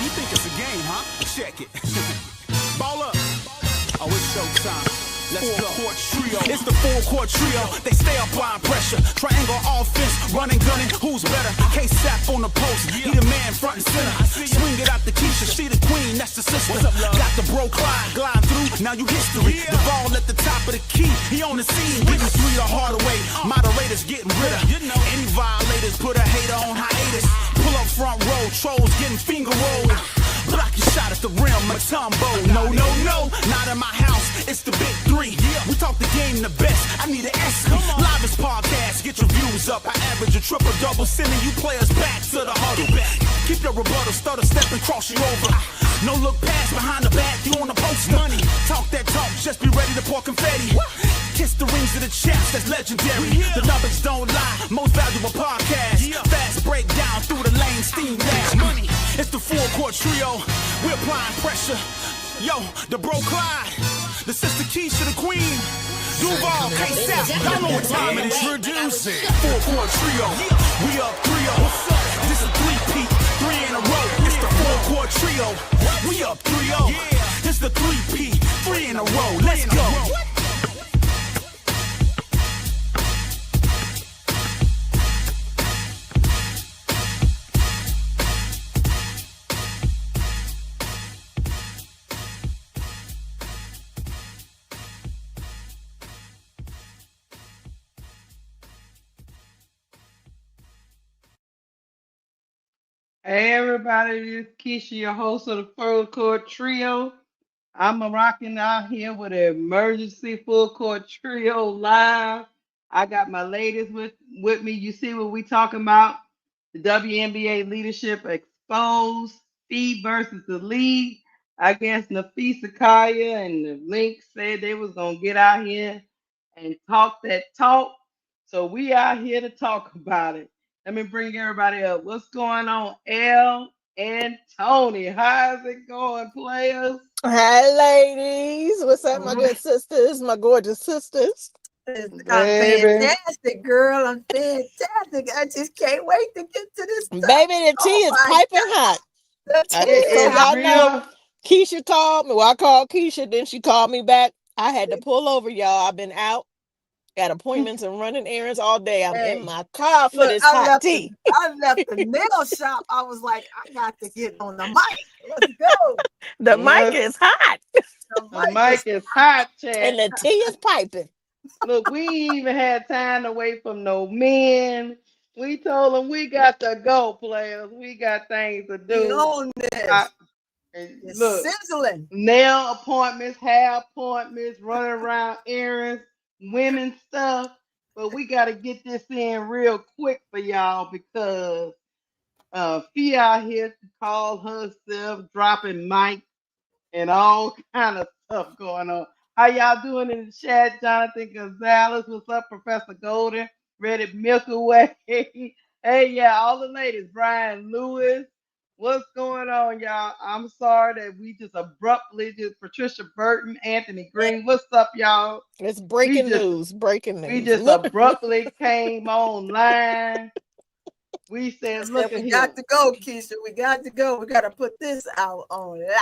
Oh, you think it's a game, huh? Check it. Ball up. Oh, it's showtime. Let's go. Full-court trio. It's the full-court trio. They stay applying pressure. Triangle offense, running, gunning. Who's better? K-Sap on the post. He the man front and center. Swing it out the Keisha. She the queen. That's the sister. Got the bro Clyde glide through. Now you history. The ball at the top of the key. He on the scene. Getting three the hard way. Moderators getting rid of. Any violators put a hater on hiatus. Pull up front row. Trolls getting finger rolled. Block your shot at the rim, Matumbo. No, no, no, not in my house. It's the big three. We talk the game the best. I need an S. Livest podcast, get your views up. I average a triple double, sending you players back to the huddle. Keep your rebuttal, stutter, step and cross you over. No look pass behind the back, you on the post. Money, talk that talk, just be ready to pour confetti. Kiss the rings of the champs, that's legendary. The numbers don't lie, most valuable podcast. Fast breakdown through the lane, steam dash. Money, it's the full court trio. We're applying pressure. Yo, the bro Clyde, the sister Keisha, the queen. Duval, K-Sap, y'all know what time it is. Introducing full court trio. We up 3-0. This is 3-peat, 3 in a row. It's the full court trio. We up 3-0. It's the 3-peat, 3 in a row. Let's go. Hey everybody, this is Keisha, your host of the Full Court Trio. I'm rocking out here with an emergency Full Court Trio live. I got my ladies with me. You see what we talking about? The WNBA leadership exposed, Steve versus the league. I guess Napheesa Collier and the Lynx said they was gonna get out here and talk that talk. So we out here to talk about it. Let me bring everybody up. What's going on, Elle and Tony? How's it going, players? Hi, ladies. What's up, my good sisters, my gorgeous sisters? I'm fantastic, girl. I'm fantastic. I just can't wait to get to this stuff. Baby, the tea is piping hot. So y'all know, Keisha called me. Well, I called Keisha, then she called me back. I had to pull over, y'all. I've been out. Got appointments and running errands all day. I'm in my car for this hot tea. I left the nail shop. I was like, I got to get on the mic. Let's go. The mic is hot. The mic is hot, Chad. And the tea is piping. Look, we ain't even had time to wait for no men. We told them we got to go, players. We got things to do. We own this. Look, sizzling. Nail appointments, hair appointments, running around errands, women stuff. But we got to get this in real quick for y'all because Fee out here called herself dropping mic and all kind of stuff going on. How y'all doing in the chat? Jonathan Gonzalez, what's up? Professor Golden, Reddit Milky Way. Hey, yeah, all the ladies. Brian Lewis, what's going on, y'all? I'm sorry that we just abruptly Patricia Burton, Anthony Green. What's up, y'all? It's breaking news. Breaking news. We just abruptly came online. We said, look at we got to go, Keisha. We got to go. We got to put this out on live.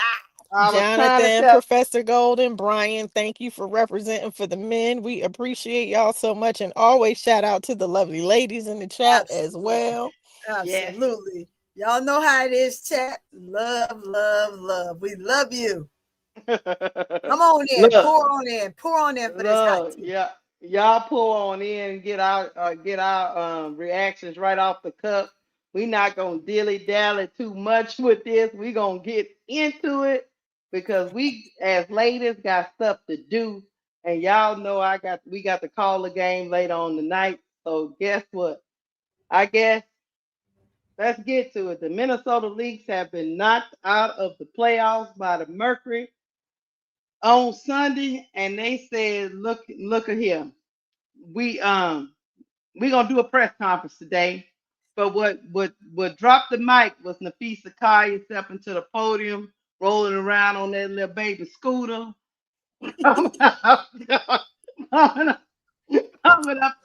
Jonathan, Professor Golden, Brian, thank you for representing for the men. We appreciate y'all so much, and always shout out to the lovely ladies in the chat as well. Absolutely. Y'all know how it is, chat. Love, love, love. We love you. Come on in. Look, pour on in for this hot tea. Yeah, y'all pour on in and get our reactions right off the cup. We're not gonna dilly-dally too much with this. We're gonna get into it because we as ladies got stuff to do. And y'all know we got to call the game later on tonight. So guess what? I guess let's get to it. The Minnesota Lynx have been knocked out of the playoffs by the Mercury on Sunday, and they said, look at here. We're gonna do a press conference today. But what dropped the mic was Napheesa Collier stepping to the podium, rolling around on that little baby scooter, coming up to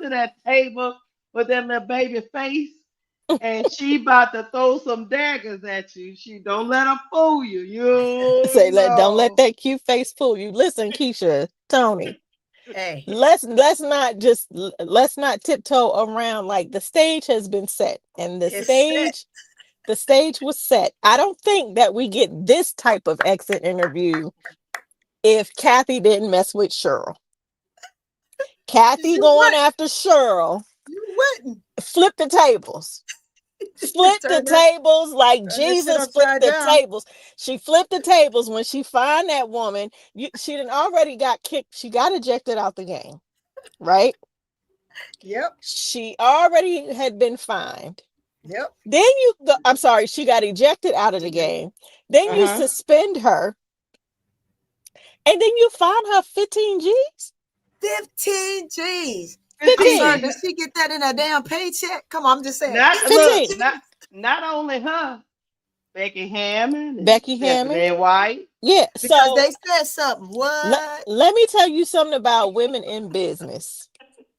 that table with that little baby face. and she about to throw some daggers at you. She don't let them fool you. You Say, don't let know. that cute face fool you. Listen, Keisha, Tony, Hey, let's not tiptoe around. Like, the stage has been set, and it's set. the stage was set. I don't think that we get this type of exit interview if Kathy didn't mess with Cheryl. Kathy You going what? after Cheryl, You wouldn't. flip the tables. Flip the Turn that, tables like turn that shit Jesus flipped upside the down. tables. She flipped the tables when she find that woman. She done already got kicked. She got ejected out the game, right? Yep. She already had been fined. Yep. Then I'm sorry, she got ejected out of the game. Then you Uh-huh. suspend her, and then you fine her 15 G's. 15 G's. I'm sorry, 15. did she get that in a damn paycheck? Come on, I'm just saying. Not 15 look, 15. G's. not only her, Becky Hammond and Becky Hammond. Stephanie White. Yeah. Because So they said something. What? let me tell you something about women in business.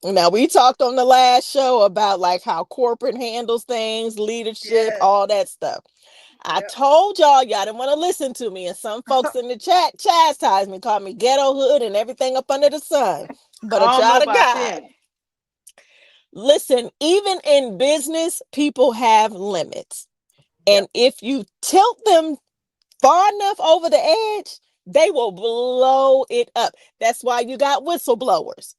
Now, we talked on the last show about like how corporate handles things, leadership, Yes. all that stuff. I Yep. told y'all didn't want to listen to me, and some folks in the chat chastised me, called me ghetto hood and everything up under the sun. But a I don't know child of about God. them. Listen, even in business, people have limits. And Yep. if you tilt them far enough over the edge, they will blow it up. That's why you got whistleblowers.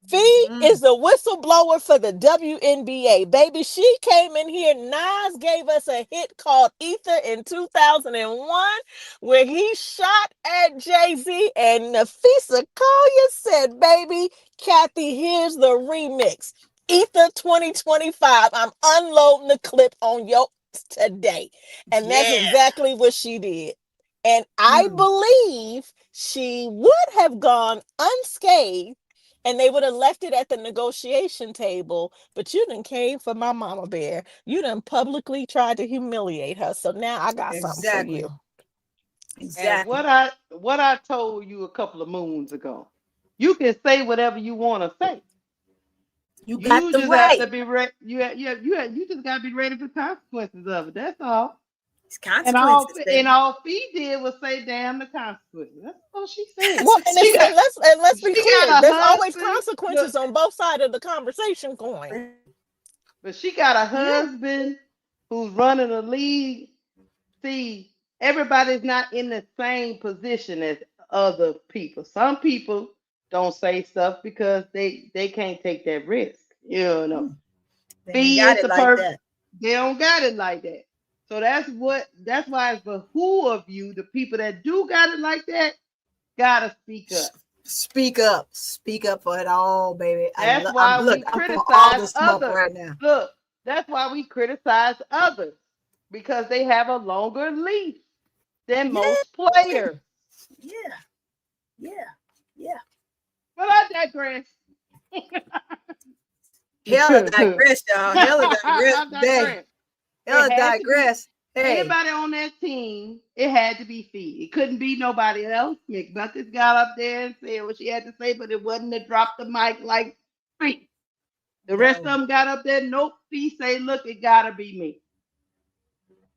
Fee is Mm. the whistleblower for the WNBA. Baby, she came in here. Nas gave us a hit called Ether in 2001, where he shot at Jay-Z, and Napheesa Collier said, baby, Kathy, here's the remix. Ether 2025. I'm unloading the clip on your today. And that's Yeah. exactly what she did. And I Mm. believe she would have gone unscathed, and they would have left it at the negotiation table. But you done came for my mama bear. You done publicly tried to humiliate her. So now I got something for Exactly. you. And Exactly. what I told you a couple of moons ago, you can say whatever you want to say. You got You the just have to right. be ready. You just got to be ready for consequences of it. That's all. It's consequences, And baby. all Fee did was say, "Damn the consequences." That's all she said. That's Well, what she got. and let's be She clear. got a There's always husband. consequences Look, on both sides of the conversation coin. but she got a Yeah. husband who's running a league. See, everybody's not in the same position as other people. Some people don't say stuff because they can't take that risk. You know, Mm. They ain't Fee got is it the like person. that. They don't got it like that. So that's why it's behoove of you, the people that do got it like that, gotta speak up. Speak up. Speak up for it all, baby. That's I'm why look, we I'm for all criticize the smoke others. right now. Look, that's why we criticize others because they have a longer leash than Yeah. most players. Yeah. Yeah. Yeah. But I digress. Hella digress, y'all. Hella digress I today. digress. It Hella had to be digress. Hey. anybody on that team. It had to be Fee. It couldn't be nobody else. McBuckets got up there and said what she had to say, but it wasn't to drop the mic like Fee. The rest of No. them got up there. Nope. Fee say, look, it gotta be me.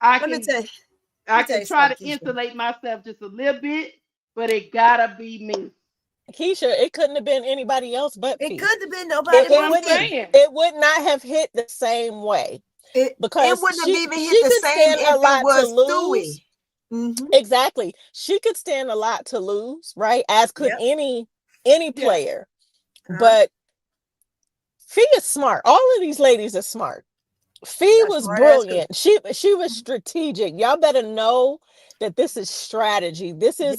I Let me can tell you, I can you try something, to Keisha. insulate myself just a little bit, but it gotta be me. Keisha, it couldn't have been anybody else but It Fee. couldn't have been That's nobody what It but I'm wouldn't. Fee. saying. It would not have hit the same way, It because wouldn't have even hit she the could same stand a if it lot to was lose. Stewie. Mm-hmm. Exactly. She could stand a lot to lose, right? As could Yep. any Yeah. player. Uh-huh. But Fee is smart. All of these ladies are smart. She Fee got was smart ass too. brilliant. She was strategic. Y'all better know that this is strategy. This Yes.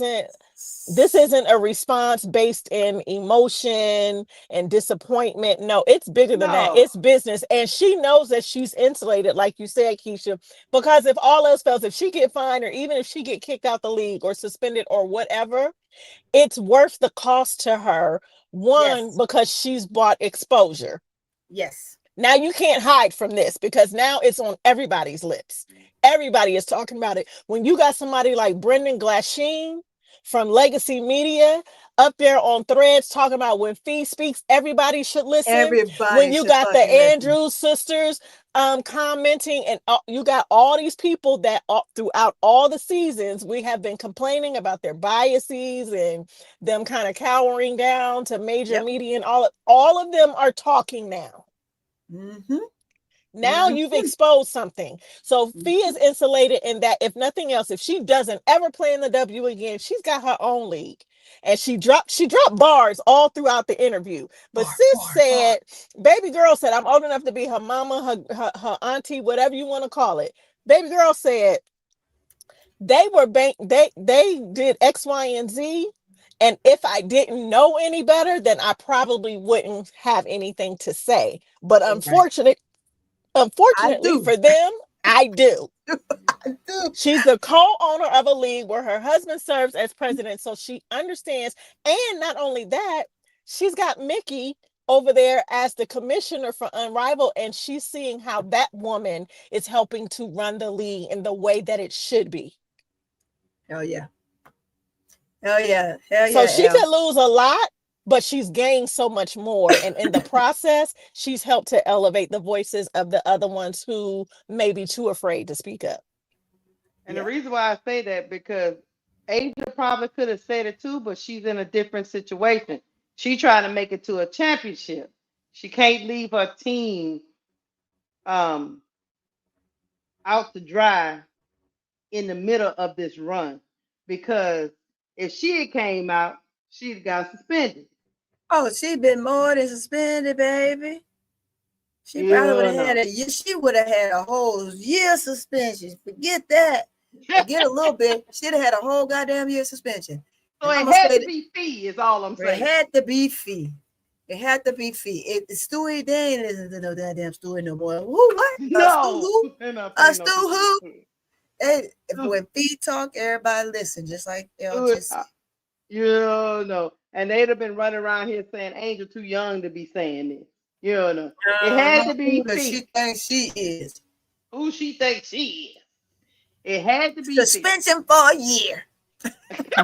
isn't a response based in emotion and disappointment. No, it's bigger than that. No. It's business. And she knows that she's insulated, like you said, Keisha, because if all else fails, if she get fined, or even if she get kicked out the league or suspended or whatever, it's worth the cost to her. One, Yes. because she's bought exposure. Yes. Now you can't hide from this, because now it's on everybody's lips. Everybody is talking about it. When you got somebody like Brendan Glasheen from Legacy Media up there on Threads talking about when Fee speaks, everybody should listen. When Everybody you should got the fucking listen. Andrews sisters commenting, and you got all these people that throughout all the seasons we have been complaining about their biases and them kind of cowering down to major media, and all of them are talking now. Now you've exposed something. So Fee is insulated in that, if nothing else, if she doesn't ever play in the W again, she's got her own league. And she dropped bars all throughout the interview. But baby girl said, I'm old enough to be her mama, her auntie, whatever you want to call it. Baby girl said they did X, Y, and Z. And if I didn't know any better, then I probably wouldn't have anything to say. But unfortunately for them, I do. She's the co-owner of a league where her husband serves as president, so she understands. And not only that, she's got Mickey over there as the commissioner for Unrivaled, and she's seeing how that woman is helping to run the league in the way that it should be. Hell yeah. Hell yeah. So she could lose a lot, but she's gained so much more. And in the process, she's helped to elevate the voices of the other ones who may be too afraid to speak up. And the reason why I say that, because Angel probably could have said it too, but she's in a different situation. She's trying to make it to a championship. She can't leave her team out to dry in the middle of this run, because if she had came out, she'd got suspended. Oh, she'd been more than suspended, baby. She probably would have had a year. She would have had a whole year suspension. Forget that. Forget a little bit. She'd have had a whole goddamn year suspension. So it had to be Fee, is all I'm saying. It had to be Fee. It had to be Fee. Stewie, they ain't listening to no goddamn Stewie no more. Who? What? No. A Stu who? When Fee talk, everybody listen, just like no. And they'd have been running around here saying Angel too young to be saying this. It had to be Fee. She thinks she is. Who she thinks she is. It had to be suspension for a year.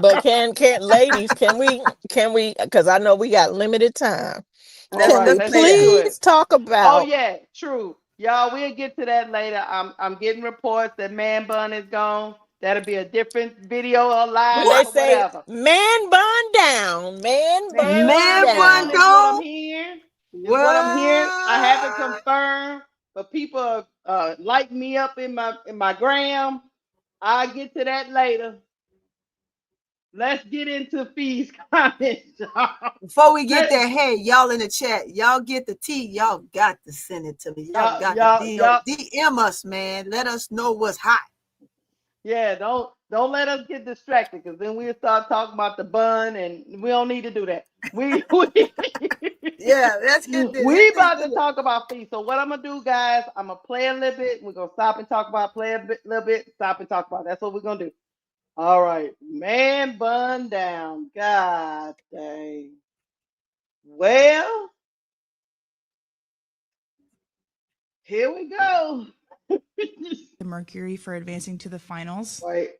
But ladies, can we, because I know we got limited time. Can we please talk about? Oh yeah, true. Y'all, we'll get to that later. I'm getting reports that Man Bun is gone. That'll be a different video or live or whatever. Man Bun down. Man Bun gone. What I'm hearing. What I'm hearing. I haven't confirmed, but people light me up in my gram. I'll get to that later. Let's get into Fee's comments. Before we get there, hey, y'all in the chat, y'all get the tea. Y'all got to send it to me. Y'all got to DM us, man. Let us know what's hot. Yeah, don't let us get distracted, because then we'll start talking about the bun, and we don't need to do that. Yeah, let's get this. We about to talk about Fee. So what I'm gonna do, guys, I'm gonna play a little bit. We're gonna stop and talk about, play a little bit, stop and talk about. That's what we're gonna do. All right, Man Bun down. God dang. Well, here we go. The Mercury for advancing to the finals. Right.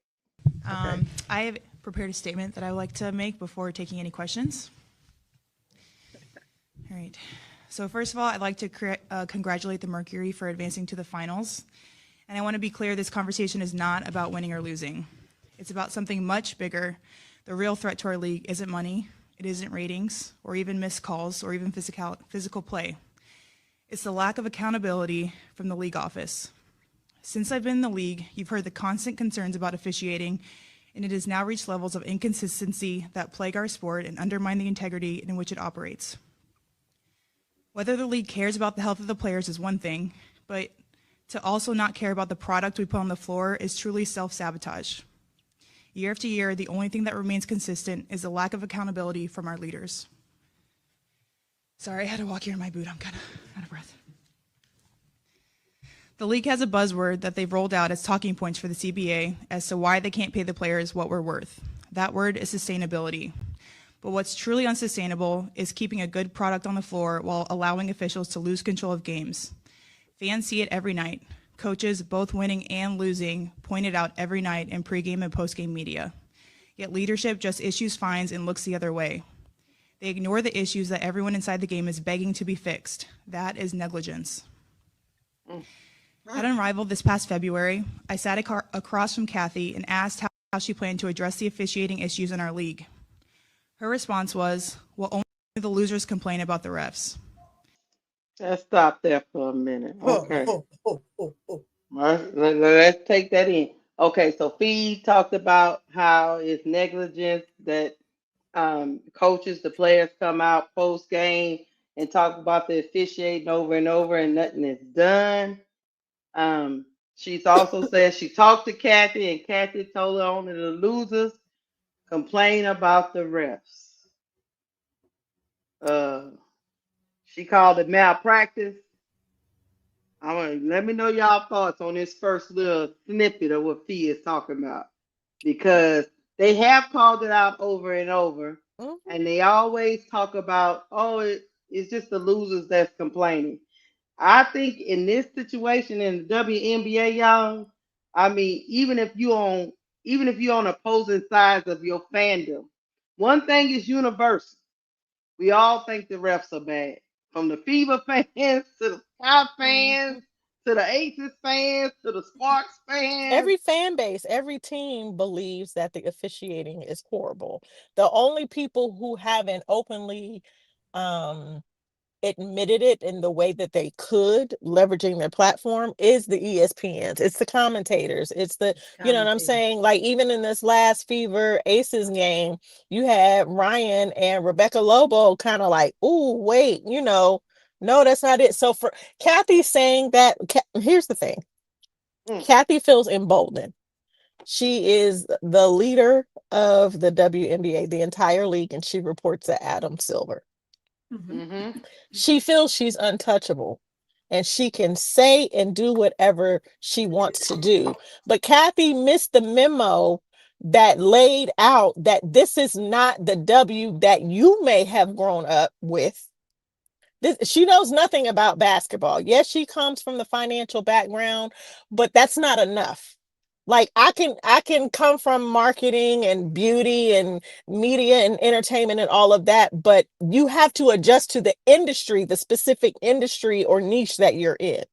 I have prepared a statement that I would like to make before taking any questions. All right. So first of all, I'd like to congratulate the Mercury for advancing to the finals. And I want to be clear, this conversation is not about winning or losing. It's about something much bigger. The real threat to our league isn't money, it isn't ratings, or even missed calls, or even physical play. It's the lack of accountability from the league office. Since I've been in the league, you've heard the constant concerns about officiating, and it has now reached levels of inconsistency that plague our sport and undermine the integrity in which it operates. Whether the league cares about the health of the players is one thing, but to also not care about the product we put on the floor is truly self-sabotage. Year after year, the only thing that remains consistent is the lack of accountability from our leaders. Sorry, I had to walk here in my boot. I'm kind of out of breath. The league has a buzzword that they've rolled out as talking points for the CBA as to why they can't pay the players what we're worth. That word is sustainability. But what's truly unsustainable is keeping a good product on the floor while allowing officials to lose control of games. Fans see it every night. Coaches, both winning and losing, point it out every night in pregame and postgame media. Yet leadership just issues fines and looks the other way. They ignore the issues that everyone inside the game is begging to be fixed. That is negligence. At Unrivaled this past February, I sat across from Kathy and asked how she planned to address the officiating issues in our league. Her response was, well, only the losers complain about the refs. Let's stop there for a minute. Okay. Let's take that in. Okay, so Fee talked about how it's negligence that coaches, the players come out post game and talk about the officiating over and over and nothing is done. She's also said she talked to Kathy and Kathy told her only the losers complain about the refs. She called it malpractice. I want let me know y'all thoughts on this first little snippet of what Fee is talking about because they have called it out over and over, and they always talk about it's just the losers that's complaining. I think in this situation in the WNBA, y'all, I mean, even if you're on opposing sides of your fandom, one thing is universal. We all think the refs are bad. From the Fever fans to the Sky fans to the Aces fans to the Sparks fans. Every fan base, every team believes that the officiating is horrible. The only people who haven't openly admitted it in the way that they could, leveraging their platform, is the ESPNs. It's the commentators. It's the, you know what I'm saying? Like, even in this last Fever Aces game, you had Ryan and Rebecca Lobo kind of like, ooh, wait, no, that's not it. So for Kathy saying that, here's the thing. Kathy feels emboldened. She is the leader of the WNBA, the entire league, and she reports to Adam Silver. She feels she's untouchable and she can say and do whatever she wants to do. But Kathy missed the memo that laid out that this is not the W that you may have grown up with. She knows nothing about basketball. Yes, she comes from the financial background, but that's not enough. Like, I can come from marketing and beauty and media and entertainment and all of that, but you have to adjust to the industry, the specific industry or niche that you're in.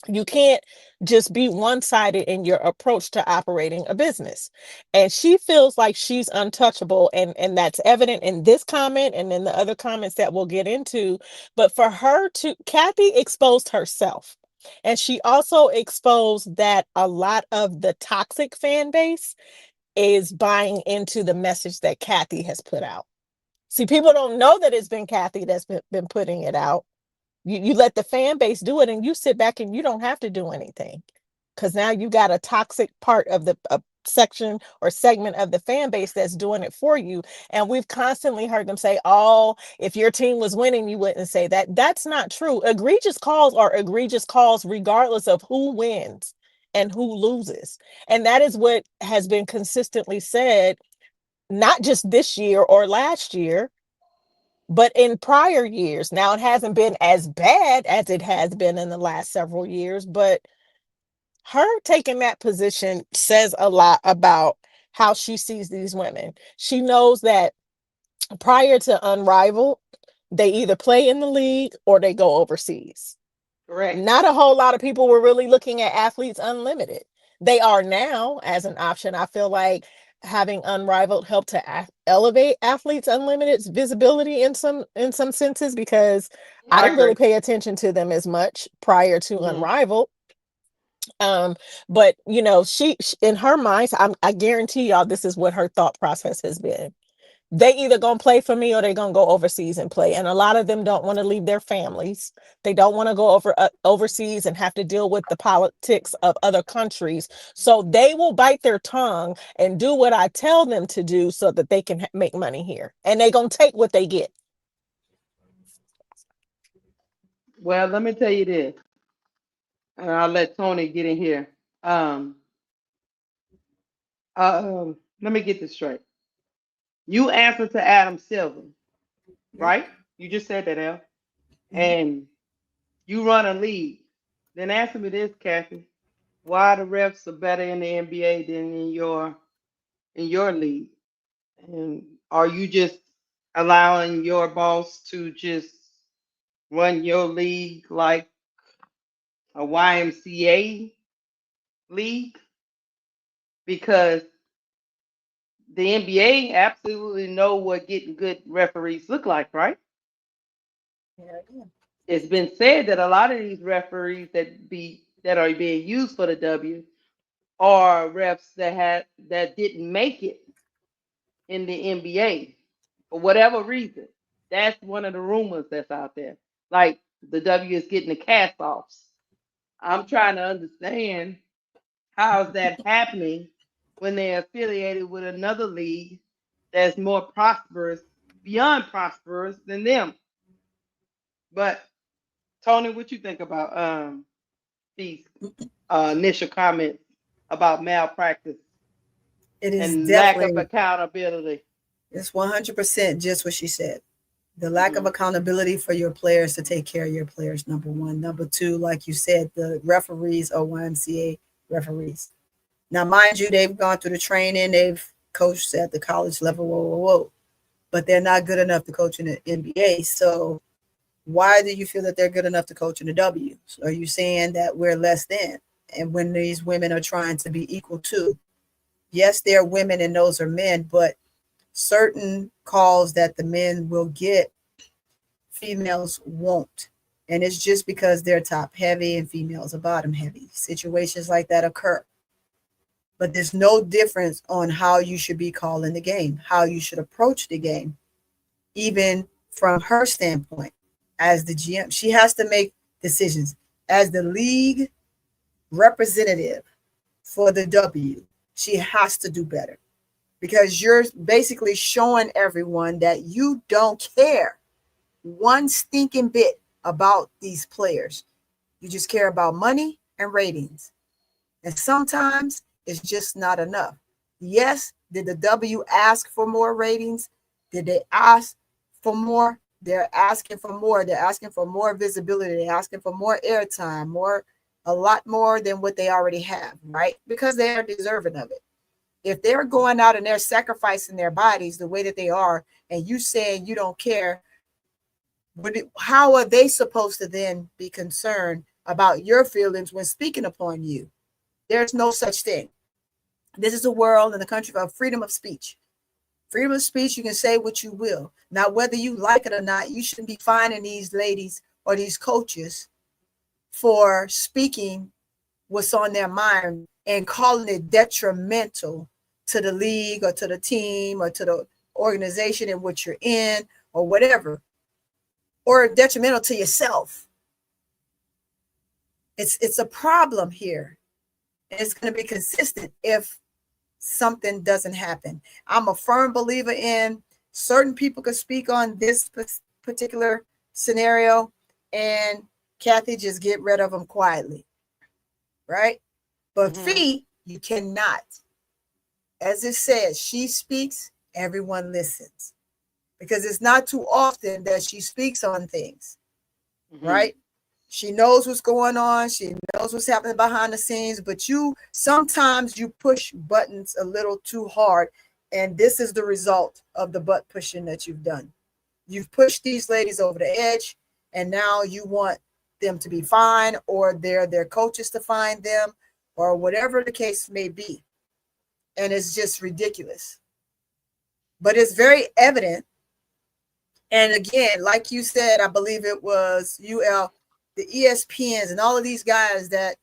You can't just be one-sided in your approach to operating a business. And she feels like she's untouchable. And that's evident in this comment and in the other comments that we'll get into. But for her Kathy exposed herself. And she also exposed that a lot of the toxic fan base is buying into the message that Kathy has put out. See, people don't know that it's been Kathy that's been putting it out. You let the fan base do it and you sit back and you don't have to do anything because now you got a toxic part of the section or segment of the fan base that's doing it for you. And we've constantly heard them say, oh, if your team was winning, you wouldn't say that. That's not true. Egregious calls are egregious calls regardless of who wins and who loses. And that is what has been consistently said, not just this year or last year, but in prior years. Now, it hasn't been as bad as it has been in the last several years, but her taking that position says a lot about how she sees these women. She knows that prior to Unrivaled, they either play in the league or they go overseas. Correct. Not a whole lot of people were really looking at Athletes Unlimited. They are now as an option. I feel like having Unrivaled helped to elevate Athletes Unlimited's visibility in some senses, because I didn't really pay attention to them as much prior to Unrivaled. But she in her mind, I guarantee y'all this is what her thought process has been. They either gonna play for me or they're gonna go overseas and play. And a lot of them don't want to leave their families. They don't want to go overseas and have to deal with the politics of other countries. So they will bite their tongue and do what I tell them to do so that they can make money here. And they're gonna take what they get. Well, let me tell you this, and I'll let Tony get in here. Let me get this straight. You answer to Adam Silver, right? You just said that, El. And you run a league. Then answer me this, Kathy. Why the refs are better in the NBA than in your league? And are you just allowing your boss to just run your league like a YMCA league, because the NBA absolutely know what getting good referees look like, right? Yeah. It's been said that a lot of these referees that are being used for the W are refs that didn't make it in the NBA for whatever reason. That's one of the rumors that's out there. Like the W is getting the cast offs. I'm trying to understand how is that happening when they're affiliated with another league that's more prosperous, beyond prosperous than them. But Tony, what you think about these initial comments about malpractice It is and lack of definitely, accountability? it's 100% just what she said. The lack of Mm-hmm. accountability for your players to take care of your players, number one. Number two, like you said, the referees are YMCA referees. Now, mind you, they've gone through the training, they've coached at the college level, whoa. But they're not good enough to coach in the NBA. So why do you feel that they're good enough to coach in the W? So are you saying that we're less than? And when these women are trying to be equal to, yes, they're women and those are men, but certain calls that the men will get, females won't. And it's just because they're top heavy and females are bottom heavy. Situations like that occur. But there's no difference on how you should be calling the game, how you should approach the game, even from her standpoint. As the GM, she has to make decisions. As the league representative for the W, she has to do better because you're basically showing everyone that you don't care one stinking bit about these players. You just care about money and ratings. And sometimes it's just not enough. Yes, did the W ask for more ratings? Did they ask for more? They're asking for more. They're asking for more visibility. They're asking for more airtime, a lot more than what they already have, right? Because they are deserving of it. If they're going out and they're sacrificing their bodies the way that they are, and you saying you don't care, how are they supposed to then be concerned about your feelings when speaking upon you? There's no such thing. This is a world in the country of freedom of speech. Freedom of speech, you can say what you will. Now, whether you like it or not, you shouldn't be fining these ladies or these coaches for speaking what's on their mind and calling it detrimental to the league or to the team or to the organization in which you're in or whatever, or detrimental to yourself. It's a problem here. And it's going to be consistent if something doesn't happen. I'm a firm believer in certain people could speak on this particular scenario and Kathy just get rid of them quietly, right? But Fee, you cannot. As it says, she speaks, everyone listens. Because it's not too often that she speaks on things, right? She knows what's going on. She knows what's happening behind the scenes, but sometimes you push buttons a little too hard. And this is the result of the butt pushing that you've done. You've pushed these ladies over the edge, and now you want them to be fine, or their coaches to find them, or whatever the case may be. And it's just ridiculous. But it's very evident. And again, like you said, I believe it was UL, the ESPNs and all of these guys that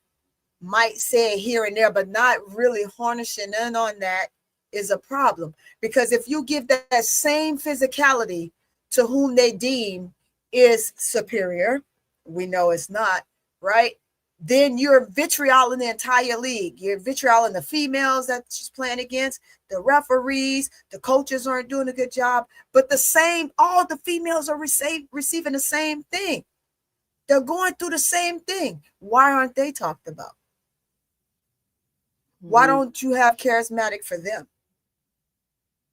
might say it here and there, but not really harnessing in on that is a problem. Because if you give that same physicality to whom they deem is superior, we know it's not, right? Then you're vitrioling the entire league. You're vitrioling the females that she's playing against, the referees, the coaches aren't doing a good job. But all the females are receiving the same thing. They're going through the same thing. Why aren't they talked about? Why don't you have charismatic for them?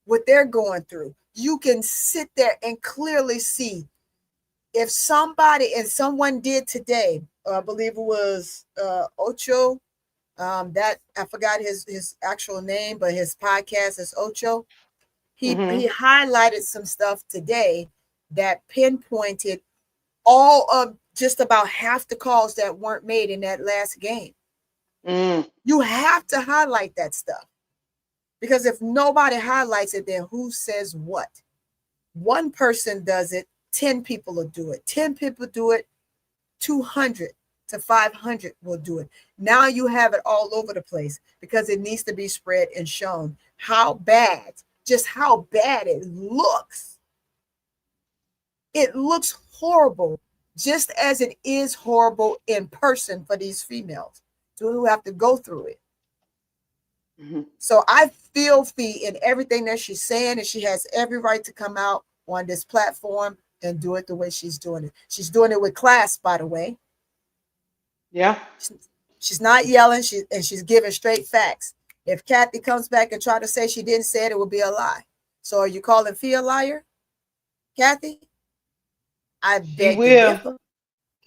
What they're going through. You can sit there and clearly see if someone did today, I believe it was Ocho, that I forgot his actual name, but his podcast is Ocho. He highlighted some stuff today that pinpointed all of just about half the calls that weren't made in that last game. You have to highlight that stuff, because if nobody highlights it, then who says what? One person does it, 10 people will do it. 10 people do it, 200 to 500 will do it. Now you have it all over the place, because it needs to be spread and shown how bad, just how bad it looks. It looks horrible, just as it is horrible in person for these females who have to go through it. So I feel Fee in everything that she's saying, and she has every right to come out on this platform and do it the way she's doing it. She's doing it with class, by the way. Yeah. She's not yelling, she's giving straight facts. If Kathy comes back and try to say she didn't say it, it will be a lie. So are you calling Fee a liar, Kathy? I beg to differ.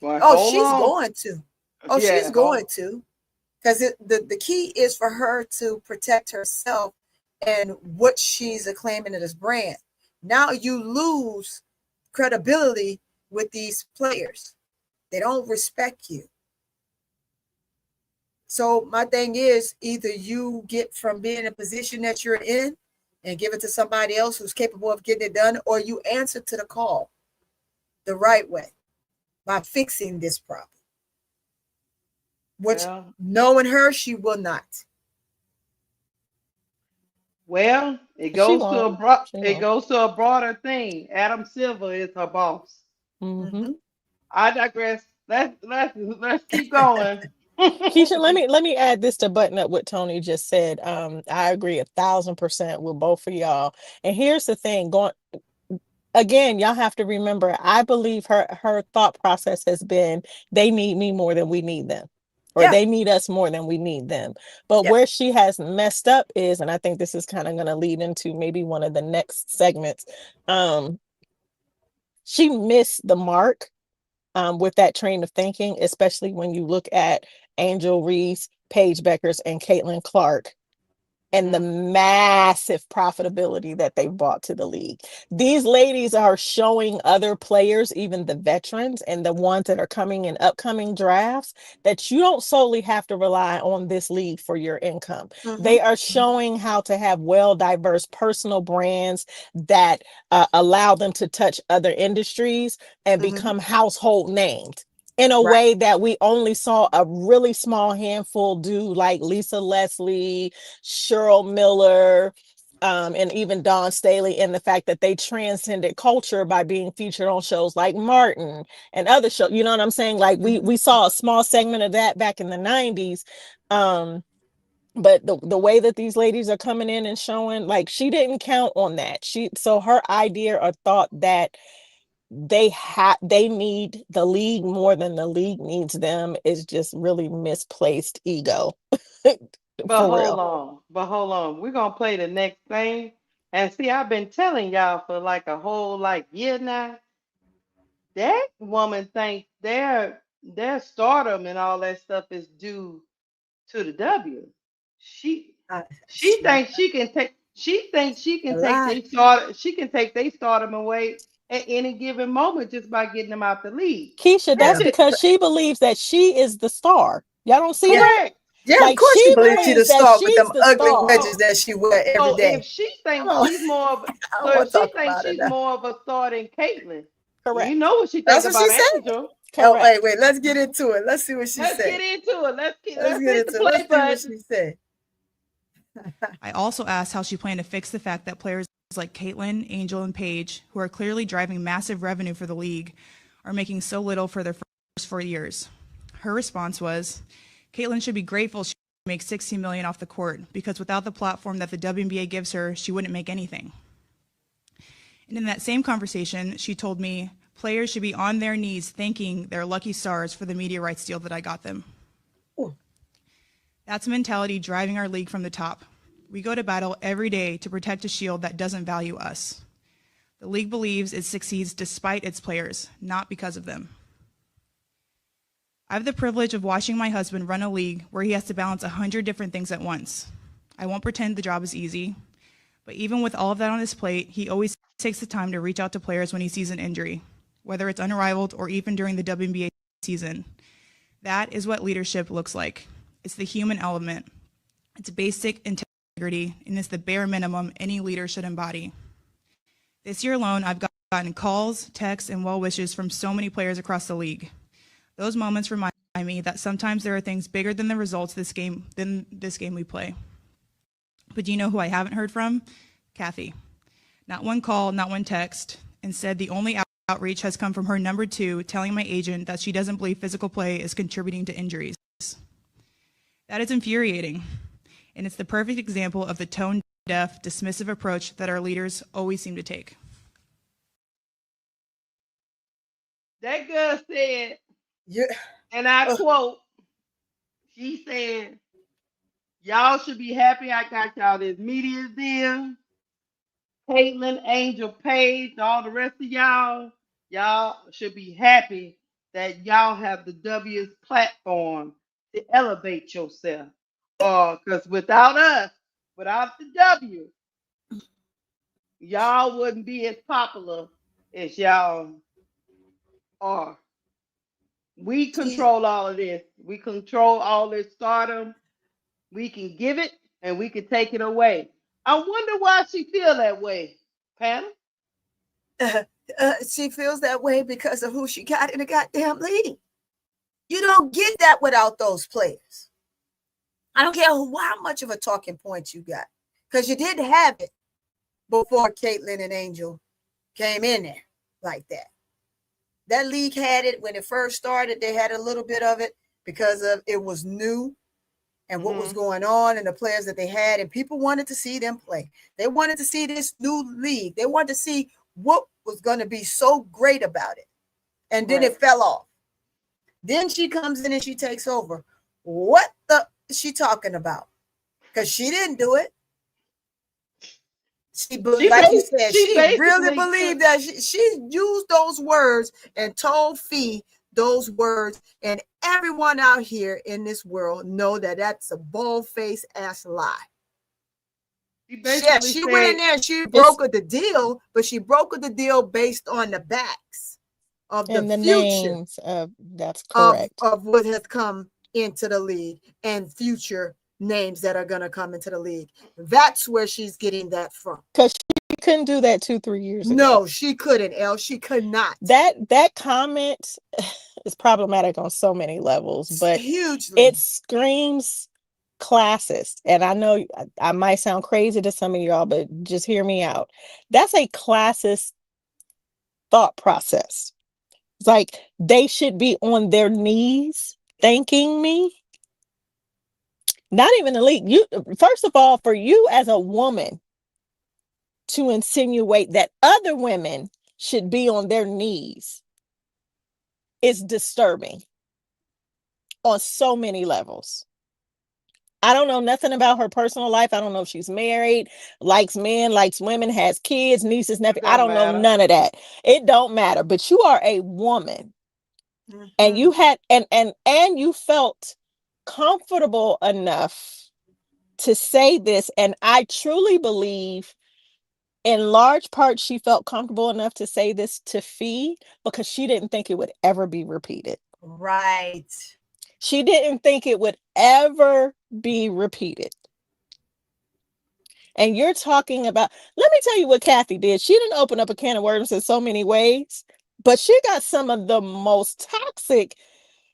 Oh, she's going to. Oh, yeah, she's going to. Because the key is for her to protect herself and what she's acclaiming as brand. Now you lose credibility with these players. They don't respect you. So my thing is, either you get from being in a position that you're in and give it to somebody else who's capable of getting it done, or you answer to the call the right way by fixing this problem. Which, knowing her, she will not. Well, it goes to a broader thing. Adam Silver is her boss. I digress. Let's keep going. Keisha, let me add this to button up what Tony just said. I agree 1,000% with both of y'all. And here's the thing, again, y'all have to remember, I believe her thought process has been, they need me more than we need them. Or they need us more than we need them. But where she has messed up is, and I think this is kind of going to lead into maybe one of the next segments, she missed the mark with that train of thinking, especially when you look at Angel Reese, Paige Beckers, and Caitlin Clark, and the massive profitability that they brought to the league. These ladies are showing other players, even the veterans and the ones that are coming in upcoming drafts, that you don't solely have to rely on this league for your income. They are showing how to have well-diverse personal brands that allow them to touch other industries and become household names in a way that we only saw a really small handful do, like Lisa Leslie, Cheryl Miller, and even Dawn Staley, in the fact that they transcended culture by being featured on shows like Martin and other shows. You know what I'm saying? Like we saw a small segment of that back in the 90s. But the way that these ladies are coming in and showing, like, she didn't count on that. So her idea or thought that they need the league more than the league needs them is just really misplaced ego. But hold on. We're gonna play the next thing. And see, I've been telling y'all for like a whole year now. That woman thinks their stardom and all that stuff is due to the W. She thinks she can take their stardom away at any given moment just by getting them out the league. Keisha, that's because she believes that she is the star. Y'all don't see that? Yeah, like, of course she believes she's the star with them ugly wedges that she wear every day. If she thinks she's more of a star than Caitlin, correct. You know what she thinks about Angel. Oh, wait, let's get into it. Let's see what she said. Let's get into it. Let's get into it. Let's see what she said. I also asked how she planned to fix the fact that players like Caitlin, Angel, and Paige, who are clearly driving massive revenue for the league, are making so little for their first 4 years. Her response was, Caitlin should be grateful she makes $16 million off the court, because without the platform that the WNBA gives her, she wouldn't make anything. And in that same conversation, she told me players should be on their knees thanking their lucky stars for the media rights deal that I got them. Ooh. That's a mentality driving our league from the top. We go to battle every day to protect a shield that doesn't value us. The league believes it succeeds despite its players, not because of them. I have the privilege of watching my husband run a league where he has to balance 100 different things at once. I won't pretend the job is easy, but even with all of that on his plate, he always takes the time to reach out to players when he sees an injury, whether it's Unrivaled or even during the WNBA season. That is what leadership looks like. It's the human element. It's basic integrity, and it's the bare minimum any leader should embody. This year alone, I've gotten calls, texts, and well wishes from so many players across the league. Those moments remind me that sometimes there are things bigger than the results than this game we play. But do you know who I haven't heard from? Kathy. Not one call, not one text. Instead, the only outreach has come from her number 2 telling my agent that she doesn't believe physical play is contributing to injuries. That is infuriating, and it's the perfect example of the tone-deaf, dismissive approach that our leaders always seem to take. That girl said, and I quote, she said, y'all should be happy I got y'all this media deal. Caitlin, Angel, Paige, all the rest of y'all should be happy that y'all have the W's platform to elevate yourself. Because without us, without the W, y'all wouldn't be as popular as y'all are. We control all of this. We control all this stardom. We can give it and we can take it away. I wonder why she feel that way, Pam. She feels that way because of who she got in the goddamn league. You don't get that without those players. I don't care how much of a talking point you got, because you didn't have it before Caitlin and Angel came in there like that. That league had it when it first started. They had a little bit of it because of it was new and what was going on and the players that they had, and people wanted to see them play. They wanted to see this new league. They wanted to see what was going to be so great about it. And then it fell off. Then she comes in and she takes over. What the is she talking about? Because she didn't do it. She like you said, she really believed that she used those words and told Fee those words, and everyone out here in this world know that that's a bald-faced ass lie. She went in there and she brokered the deal, but she brokered the deal based on the backs of the future names of that's correct of what has come into the league and future names that are going to come into the league. That's where she's getting that from. Because she couldn't do that 2-3 years ago. No, she couldn't, Elle. She could not. That comment is problematic on so many levels, but hugely. It screams classist. And I know I might sound crazy to some of y'all, but just hear me out. That's a classist thought process. It's like they should be on their knees thanking me. Not even the league. You, first of all, for you as a woman to insinuate that other women should be on their knees is disturbing on so many levels. I don't know nothing about her personal life. I don't know if she's married, likes men, likes women, has kids, nieces, nephews. I don't know none of that. It don't matter. But you are a woman, and you had and you felt comfortable enough to say this, and I truly believe in large part she felt comfortable enough to say this to Fee because she didn't think it would ever be repeated. Right. She didn't think it would ever be repeated. And you're talking about, let me tell you what Kathy did. She didn't open up a can of worms in so many ways, but she got some of the most toxic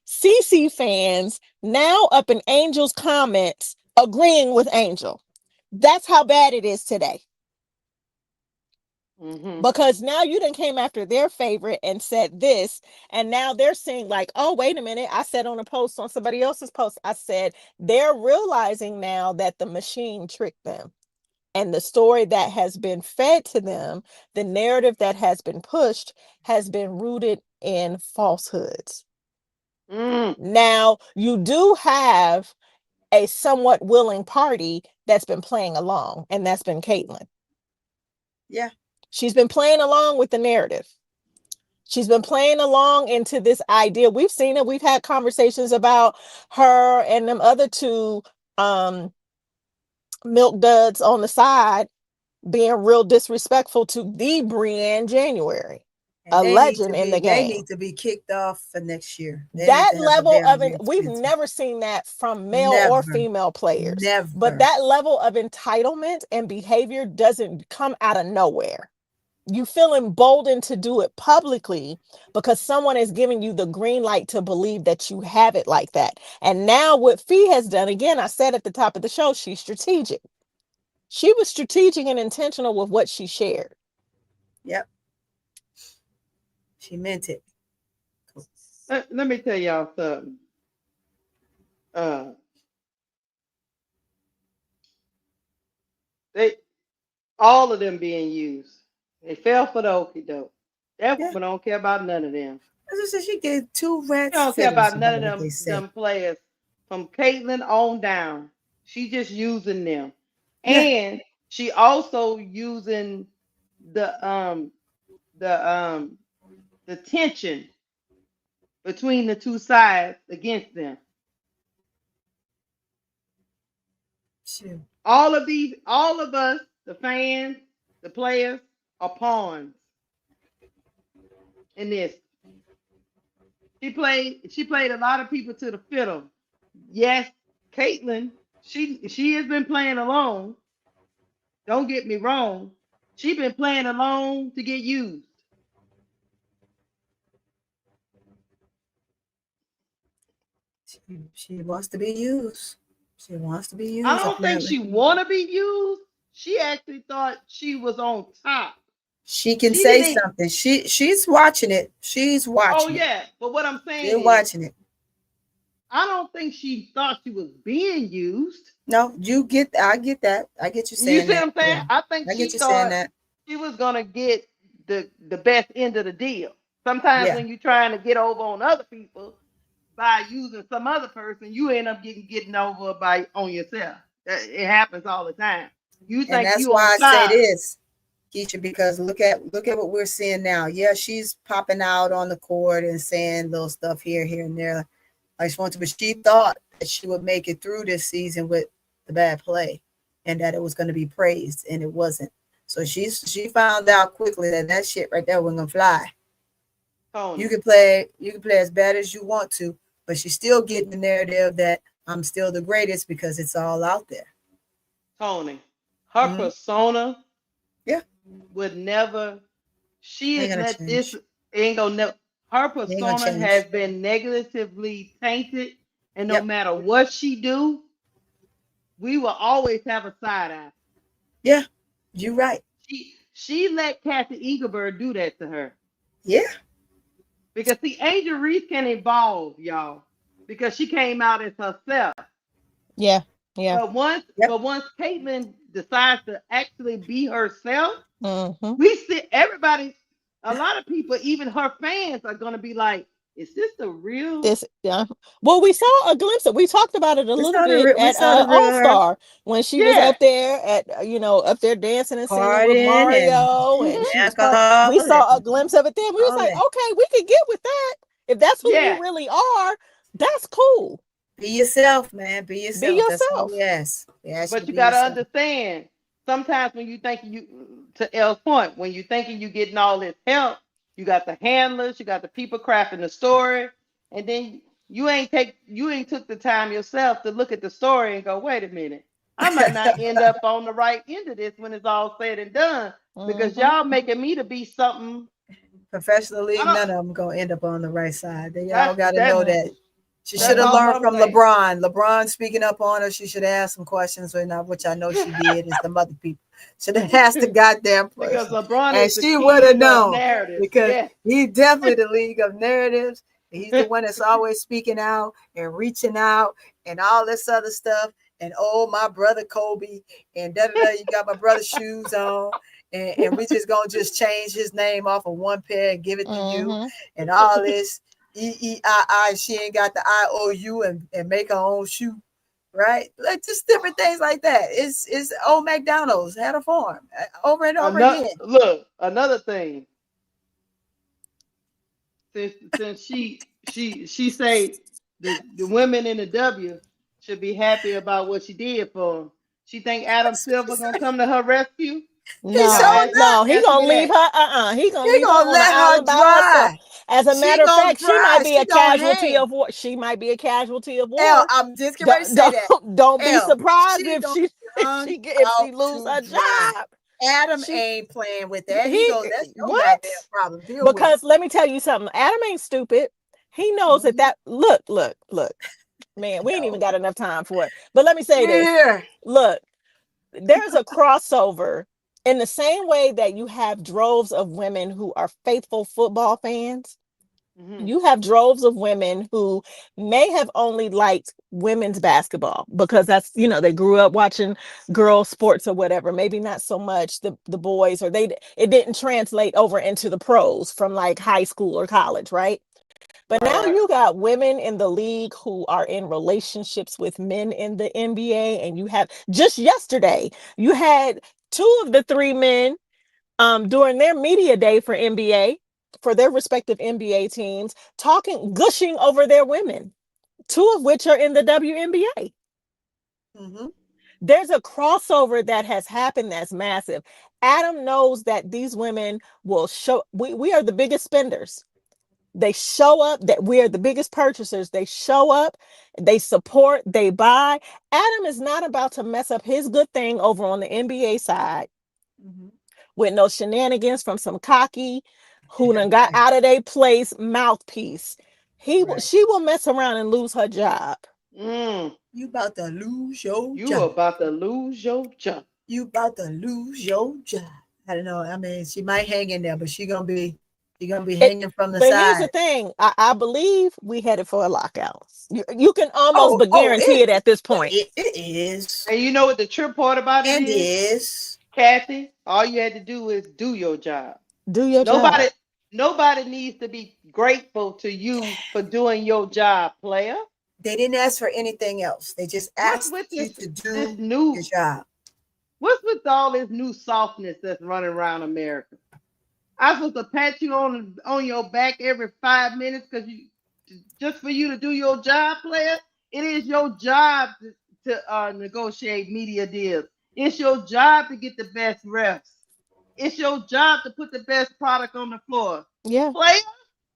CC fans now up in Angel's comments agreeing with Angel. That's how bad it is today. Because now you done came after their favorite and said this, and now they're saying like, oh, wait a minute. I said on a post on somebody else's post, I said they're realizing now that the machine tricked them. And the story that has been fed to them, the narrative that has been pushed, has been rooted in falsehoods. Now, you do have a somewhat willing party that's been playing along, and that's been Caitlin. Yeah. She's been playing along with the narrative. She's been playing along into this idea. We've seen it. We've had conversations about her and them other two milk duds on the side being real disrespectful to the Brienne January. a legend in the game. They need to be kicked off for next year. That level of it, we've never seen that from male or female players. Never. But that level of entitlement and behavior doesn't come out of nowhere. You feel emboldened to do it publicly because someone is giving you the green light to believe that you have it like that. And now what Fee has done, again, I said at the top of the show, she's strategic. She was strategic and intentional with what she shared. Yep. She meant it. Let me tell y'all something. All of them being used. They fell for the okie doke. That woman don't care about none of them. As I said, she gave 2 rats. She don't care about none of them players from Caitlyn on down. She just using them. Yeah. And she also using the tension between the two sides against them. Sure. All of us, the fans, the players, are pawns in this. She played a lot of people to the fiddle. Yes, Caitlyn, she has been playing alone. Don't get me wrong. She's been playing alone to get used. She wants to be used. She wants to be used. I don't think she want to be used. She actually thought she was on top. She can say something. She's watching it. She's watching. Oh yeah, but what I'm saying is watching it. I don't think she thought she was being used. No, I get that. I get you saying. You see what I'm saying? Yeah. I think she thought she was gonna get the best end of the deal. Sometimes when you're trying to get over on other people by using some other person, you end up getting over on yourself. It happens all the time. You think, and that's why I say this, Keisha, because look at what we're seeing now. Yeah, she's popping out on the court and saying little stuff here and there. I just want to, but she thought that she would make it through this season with the bad play, and that it was going to be praised, and it wasn't. So she found out quickly that shit right there wasn't gonna fly. Oh. You can play as bad as you want to, but she's still getting the narrative that I'm still the greatest because it's all out there. Tony, her persona, would never. She is not this. Ain't gonna never. Her persona has been negatively tainted, and no matter what she do, we will always have a side eye. Yeah, you're right. She let Kathy Engelberg do that to her. Yeah. Because see, Angel Reese can evolve, y'all, because she came out as herself. Yeah, yeah. But once Caitlyn decides to actually be herself, we see everybody. A lot of people, even her fans, are gonna be like, "Is this the real?" Well, we saw a glimpse of. We talked about it a little bit at All-Star when she was up there up there dancing and singing with Mario, and we saw a glimpse of it. Then we was like, "Okay, we could get with that. If that's who you really are, that's cool. Be yourself, man. Be yourself. Be yourself. Yes. But you gotta understand. Sometimes when you think to Elle's point, when you're thinking you're getting all this help, you got the handlers, you got the people crafting the story, and then you ain't took the time yourself to look at the story and go, wait a minute, I might not end up on the right end of this when it's all said and done, because y'all making me to be something. Professionally, none of them gonna end up on the right side. They all got to know that. She should have learned from LeBron. LeBron speaking up on her. She should ask some questions, which I know she did, and some other people. Should have asked the goddamn person. Because LeBron and she would have known. Because he's definitely the league of narratives. He's the one that's always speaking out and reaching out and all this other stuff. And my brother Kobe and you got my brother's shoes on. And we just gonna change his name off of one pair and give it to you and all this. EEII, she ain't got the IOU and make her own shoe, right? Like just different things like that. It's old McDonald's had a farm over and over again. Look, another thing. Since she say the women in the W should be happy about what she did for them. She think Adam Silver gonna come to her rescue? No, he gonna leave her. He gonna He leave her gonna on an let her island by herself. dry. As a She matter of gonna fact, she might dry. be She a gonna casualty hang. of war. She might be a casualty of L, war. I'm just getting ready to say that. Don't be L, surprised she if gonna she run if she out lose to her dry. job. Adam She ain't playing with that. He he goes, that's your what? goddamn problem. Deal with it. Because let me tell you something. Adam ain't stupid. He knows that look. Man, we ain't even No. got enough time for it. But let me say this. Here. Look, there's a crossover in the same way that you have droves of women who are faithful football fans. You have droves of women who may have only liked women's basketball because that's, they grew up watching girl sports or whatever. Maybe not so much the boys, or it didn't translate over into the pros from like high school or college, right? But now you got women in the league who are in relationships with men in the NBA. And you have just yesterday, you had two of the three men during their media day for NBA, for their respective NBA teams, gushing over their women, two of which are in the WNBA. There's a crossover that has happened that's massive. Adam knows that these women will show, we are the biggest spenders. They show up, that we are the biggest purchasers. They show up, they support, they buy. Adam is not about to mess up his good thing over on the NBA side with no shenanigans from some cocky who done got out of their place mouthpiece. She will mess around and lose her job. You about to lose your You job. about to lose your job. You about to lose your job. I don't know. I mean, she might hang in there, but she gonna be hanging from the But here's the side. thing. I believe we headed for a lockout. You can almost but Oh, guarantee it at this point. it is. And you know what the trip part about it And is? Kathy, all you had to do is do your job. Do your Nobody job. nobody needs to be grateful to you for doing your job, player. They didn't ask for anything else. They just What's asked with you this to this do new your job. what's with all this new softness that's running around America? I'm supposed to pat you on your back every 5 minutes because you just for you to do your job, player. It is your job to negotiate media deals. It's your job to get the best refs. It's your job to put the best product on the floor. Yeah. Player,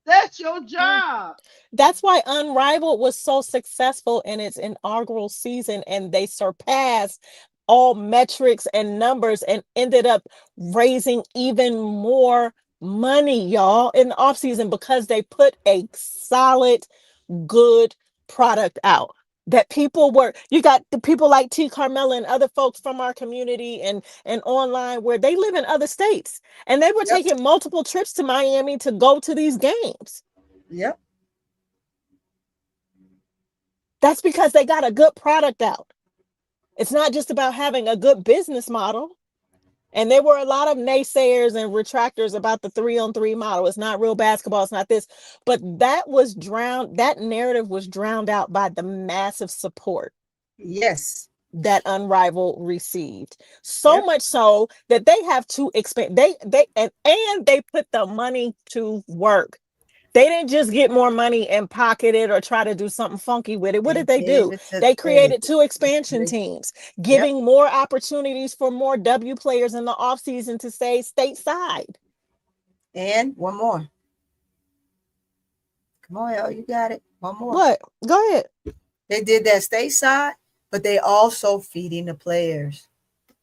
that's your Yeah. job. That's why Unrivaled was so successful in its inaugural season, and they surpassed all metrics and numbers and ended up raising even more money, y'all, in the offseason because they put a solid, good product out. That you got the people like T. Carmela and other folks from our community and online where they live in other states, and they were taking multiple trips to Miami to go to these games. Yep. That's because they got a good product out. It's not just about having a good business model. And there were a lot of naysayers and retractors about the 3-on-3 model. It's not real basketball. It's not this. But that narrative was drowned out by the massive support. Yes. That Unrivaled received. So much so that they have to expand. They put the money to work. They didn't just get more money and pocket it or try to do something funky with it. What did they do? They created 2 expansion teams, giving more opportunities for more W players in the offseason to stay stateside. And one more. Come on, El, you got it. One more. What? Go ahead. They did that stateside, but they also feeding the players.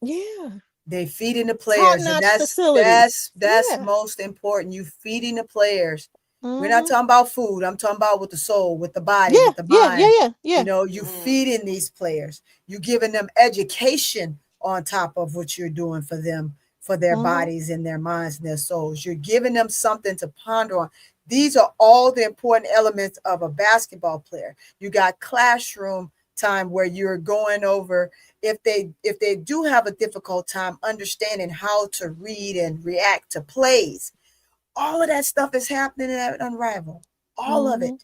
Yeah. They feeding the players. And that's most important. You feeding the players. We're not talking about food. I'm talking about with the soul, with the body, with the mind. Yeah. You know, you feeding these players. You giving them education on top of what you're doing for them, for their bodies and their minds and their souls. You're giving them something to ponder on. These are all the important elements of a basketball player. You got classroom time where you're going over if they do have a difficult time understanding how to read and react to plays. All of that stuff is happening at Unrivaled. All of it.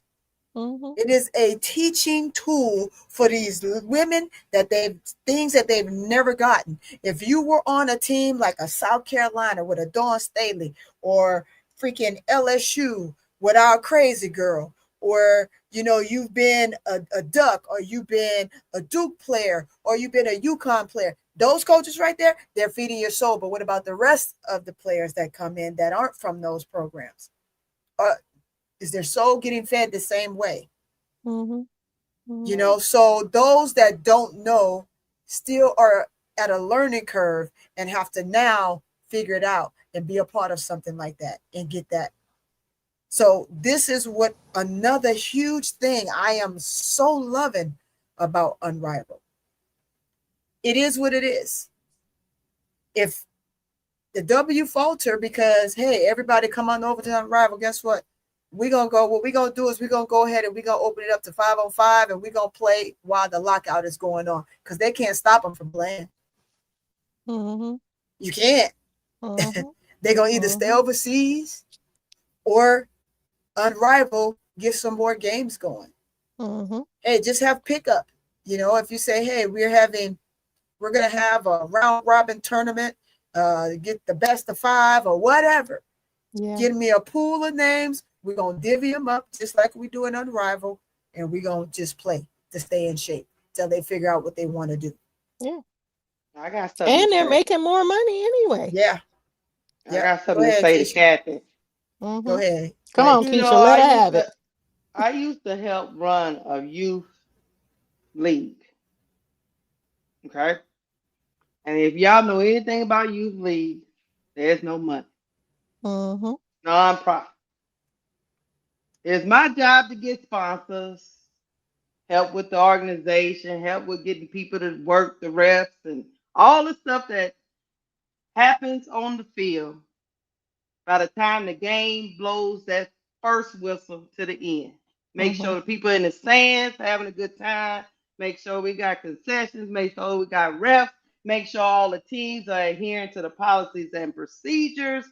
It is a teaching tool for these women things that they've never gotten. If you were on a team like a South Carolina with a Dawn Staley or freaking LSU with our crazy girl, or you've been a Duck, or you've been a Duke player, or you've been a UConn player. Those coaches right there, they're feeding your soul. But what about the rest of the players that come in that aren't from those programs? Is their soul getting fed the same way? Mm-hmm. Mm-hmm. So those that don't know still are at a learning curve and have to now figure it out and be a part of something like that and get that. So this is what another huge thing I am so loving about Unrivaled. It is what it is. If the W falter because, hey, everybody come on over to Unrivaled, guess what? What we're gonna do is we're gonna go ahead and we're gonna open it up to 5-on-5, and we're gonna play while the lockout is going on, because they can't stop them from playing. Mm-hmm. You can't. Mm-hmm. They're gonna either stay overseas or Unrivaled get some more games going. Mm-hmm. Hey, just have pickup. If you say, hey, we're gonna have a round robin tournament, get the best of 5 or whatever. Yeah. Give me a pool of names. We're going to divvy them up just like we do in Unrivaled, and we're going to just play to stay in shape till they figure out what they want to do. Yeah. I got something. And they're making more money anyway. Yeah. I got something to say to Kathy. Mm-hmm. Go ahead. Come on, Keisha, let her have it. I used to help run a youth league. Okay? And if y'all know anything about youth league, there's no money. Mm-hmm. Non-profit. It's my job to get sponsors, help with the organization, help with getting people to work the refs and all the stuff that happens on the field by the time the game blows that first whistle to the end. Make sure the people in the stands having a good time. Make sure we got concessions. Make sure we got refs. Make sure all the teams are adhering to the policies and procedures,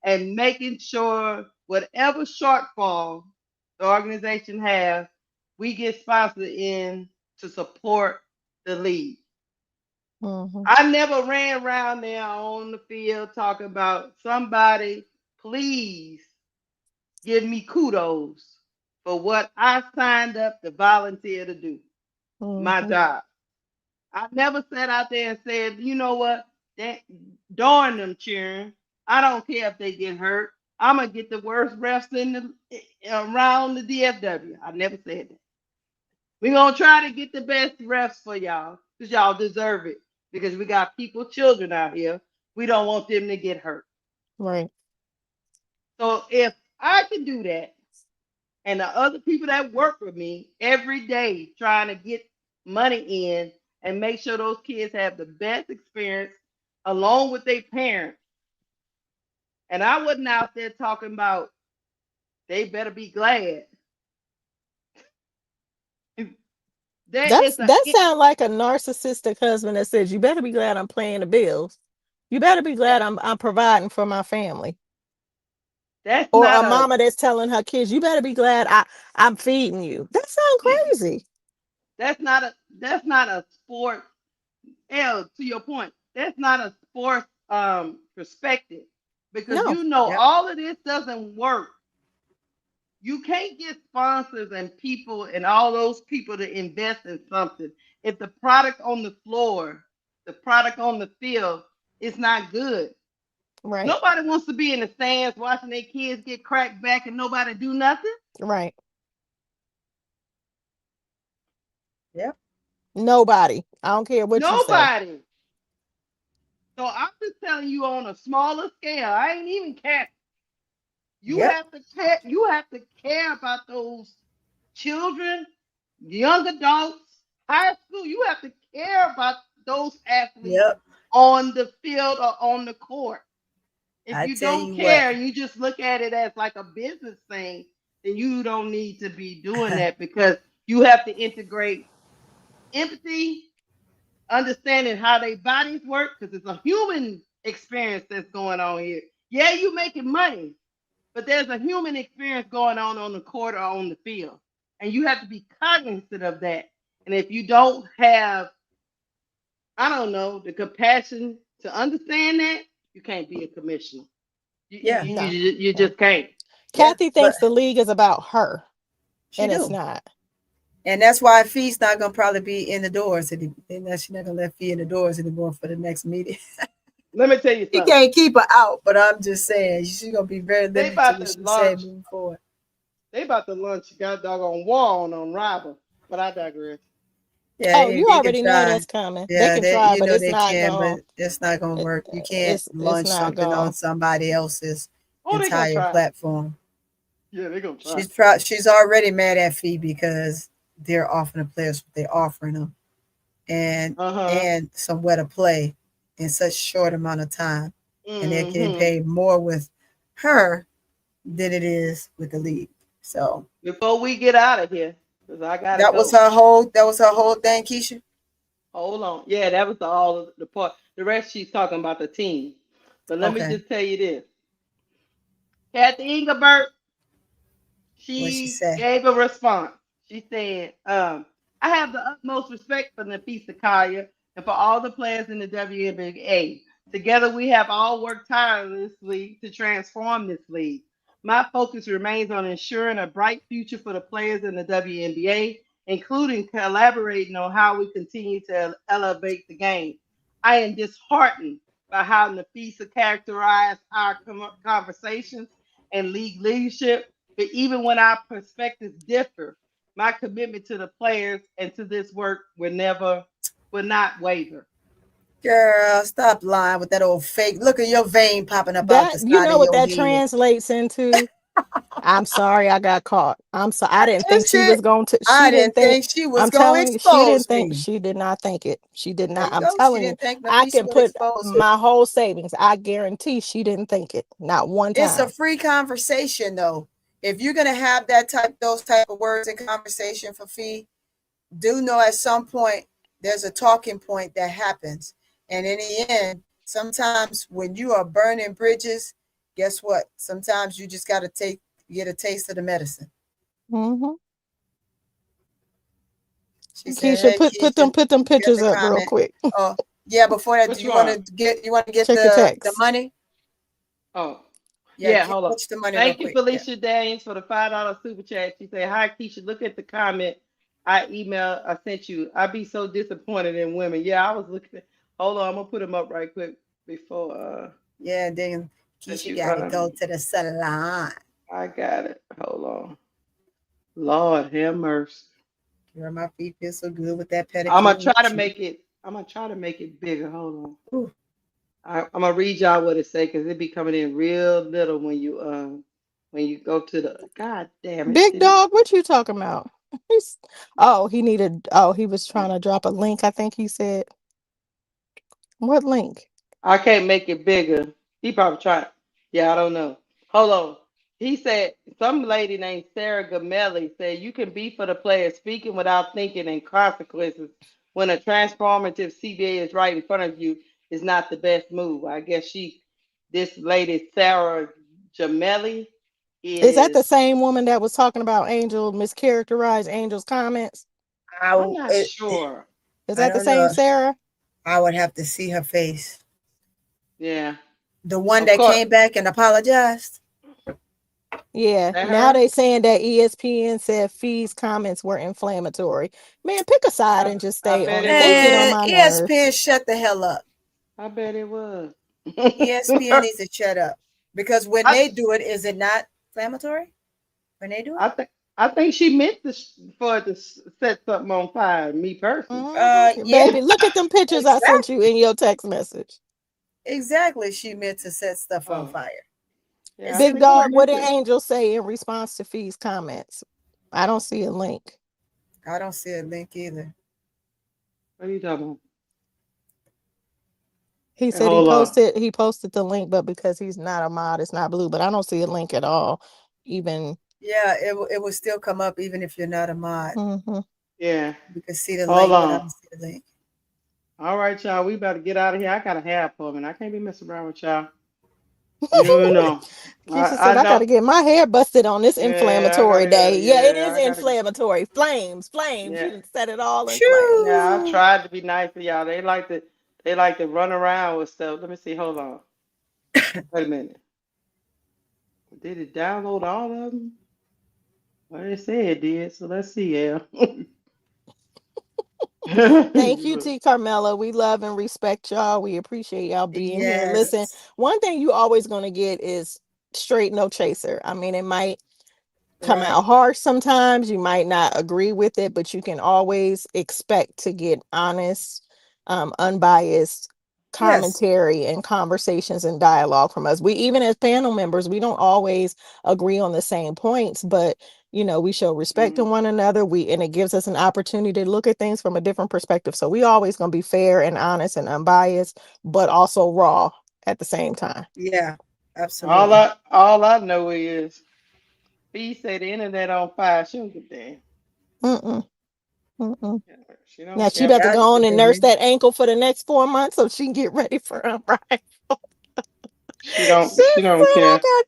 and making sure whatever shortfall the organization has, we get sponsored in to support the league. I never ran around there on the field talking about somebody, please give me kudos for what I signed up to volunteer to do. My job. I never sat out there and said, you know what, darn them cheering. I don't care if they get hurt. I'm going to get the worst refs around the DFW. I never said that. We're going to try to get the best refs for y'all, because y'all deserve it. Because we got children out here. We don't want them to get hurt. Right. So if I can do that, and the other people that work with me every day trying to get money in and make sure those kids have the best experience along with their parents. And I wasn't out there talking about they better be glad. That sounds like a narcissistic husband that says, you better be glad I'm paying the bills. You better be glad I'm providing for my family. Or a mama that's telling her kids, you better be glad I'm feeding you. That sounds crazy. That's not a sport. To your point, that's not a sports perspective, because all of this doesn't work. You can't get sponsors and people and all those people to invest in something if the product on the floor, the product on the field is not good. Right. Nobody wants to be in the stands watching their kids get cracked back and nobody do nothing. Right. Yep. Nobody. I don't care what you say. Nobody. So I'm just telling you on a smaller scale. I ain't even caring. You have to care. You have to care about those children, young adults, high school. You have to care about those athletes on the field or on the court. If you don't care, you just look at it as like a business thing, then you don't need to be doing that, because you have to integrate empathy, understanding how their bodies work, because it's a human experience that's going on here. Yeah, you making money, but there's a human experience going on the court or on the field, and you have to be cognizant of that. And if you don't have, I don't know, the compassion to understand that, you can't be a commissioner. You just can't. Kathy thinks the league is about her. and it's not. And that's why Fee's not gonna probably be in the doors anymore. She's not gonna let Fee in the doors anymore for the next meeting. Let me tell you something. You can't keep her out, but I'm just saying she's gonna be very They limited about to what to she launch. said moving forward. They about to launch God doggone war on Unrivaled, but I digress. Yeah, Oh, you they can already know try. that's coming. They Yeah, can try, you but know it's they not can, going. but it's not gonna work. You can't It's launch not something on going. somebody else's Oh, they gonna entire try. platform. Yeah, they gonna try. She's already mad at Fee because they're offering the players what they're offering them, and somewhere to play in such short amount of time, and they're getting paid more with her than it is with the league. So before we get out of here, because I gotta that go. was her whole thing, Keisha. Hold on. Yeah, that was all of the part. The rest she's talking about the team. But let me just tell you this. Kathy Engelbert, What she she say? gave a response. She said, I have the utmost respect for Napheesa Collier and for all the players in the WNBA. Together, we have all worked tirelessly to transform this league. My focus remains on ensuring a bright future for the players in the WNBA, including collaborating on how we continue to elevate the game. I am disheartened by how Napheesa characterized our conversations and league leadership, but even when our perspectives differ, my commitment to the players and to this work will not waver. Girl, stop lying with that old fake. Look at your vein popping up out That the you side know of what your that head. translates into? I'm sorry I got caught. I'm sorry. I didn't think she was going to. I She didn't didn't think. think she was I'm going to telling you, she didn't expose think. me. She did not think it. She did There not. you I'm go. She telling you, didn't think I Napheesa can would put expose her. my whole savings. I guarantee she didn't think it. Not one It's a time. free conversation, though. If you're gonna have those type of words in conversation for Fee, do know at some point there's a talking point that happens, and in the end, sometimes when you are burning bridges, guess what? Sometimes you just gotta get a taste of the medicine. Mm-hmm. She said, Keisha, "Hey, put Keisha, them you got pictures the up real comment." quick. Oh, yeah. Before that, do Which you want one? to get Check your the text. money? Oh, Yeah, yeah, hold on. catch the money real Thank you, quick. Yeah. Felicia Daniels, for the $5 super chat. She said, Hi, Keisha. Look at the comment I sent you. I'd be so disappointed in women. Yeah, I was looking at, hold on, I'm gonna put them up right quick before Yeah, then that Keisha you got to go to the salon. I got it. Hold on. Lord have mercy. Girl, my feet feel so good with that I'm gonna pedicure. try to make it. I'm gonna try to make it bigger. Hold on. Ooh. I'm gonna read y'all what it say because it be coming in real little when you go to the. God damn it! Big dog, what you talking about? Oh, he needed. Oh, he was trying to drop a link. I think he said. What link? I can't make it bigger. He probably tried. Yeah, I don't know. Hold on. He said some lady named Sarah Gamelli said you can be for the player speaking without thinking and consequences when a transformative CBA is right in front of you is not the best move. I guess this lady Sarah Gamelli Is that is. the same woman that was talking about Angel mischaracterized Angel's comments? I'm not sure. Is I that the don't same know. Sarah? I would have to see her face. Yeah. The one Of that course. came back and apologized. Yeah. That Now her? they saying that ESPN said Fee's comments were inflammatory. Man, pick a side and just I stay bet on it it. They get on was. And my nerves. ESPN, shut the hell up. I bet it was. ESPN needs to shut up because when I, they do it, is it not inflammatory? When they do it? I think I think she meant for it to set something on fire. Me personally. Yeah, Baby, look at them pictures I sent you exactly. in your text message. Exactly. She meant to set stuff on Oh, fire. yeah. It's I Big think she dog, what meant did it. Angel say in response to Fee's comments? I don't see a link. I don't see a link either. What are you talking about? He Hey, said hold on. he posted the link, but because he's not a mod, it's not blue. But I don't see a link at all. Even Yeah, it will still come up even if you're not a mod. Yeah. You can see the Hold link, but I on. don't see the link. All right, y'all. We about to get out of here. I got a hair appointment. I can't be messing around with y'all. You know. Keisha I said I know. gotta get my hair busted on this Yeah, I inflammatory gotta go. day. Yeah, it Yeah, is I gotta go. inflammatory. Flames, flames. Yeah. You done set it all in flames. Yeah, I Shoo! tried to be nice to y'all. They like to run around with stuff. Let me see. Hold on. Wait a minute. Did it download all of them? Well, they said it did, so let's see, yeah. Thank you, T. Carmela. We love and respect y'all. We appreciate y'all being here. Listen, Yes. one thing you always going to get is straight no chaser. I mean, it might come Right. out harsh sometimes. You might not agree with it, but you can always expect to get honest, unbiased Yes. commentary and conversations and dialogue from us. We, even as panel members, we don't always agree on the same points, but we show respect to Mm. one another. And it gives us an opportunity to look at things from a different perspective. So we always gonna be fair and honest and unbiased, but also raw at the same time. Yeah. all Absolutely. I all I know is B say the internet on fire. She don't give a damn. Mm-mm, mm-mm. Yeah, she don't Now she care. about to Got go to, on and nurse baby. that ankle for the next 4 months so she can get ready for Unrivaled. She She don't. She don't said, care. I got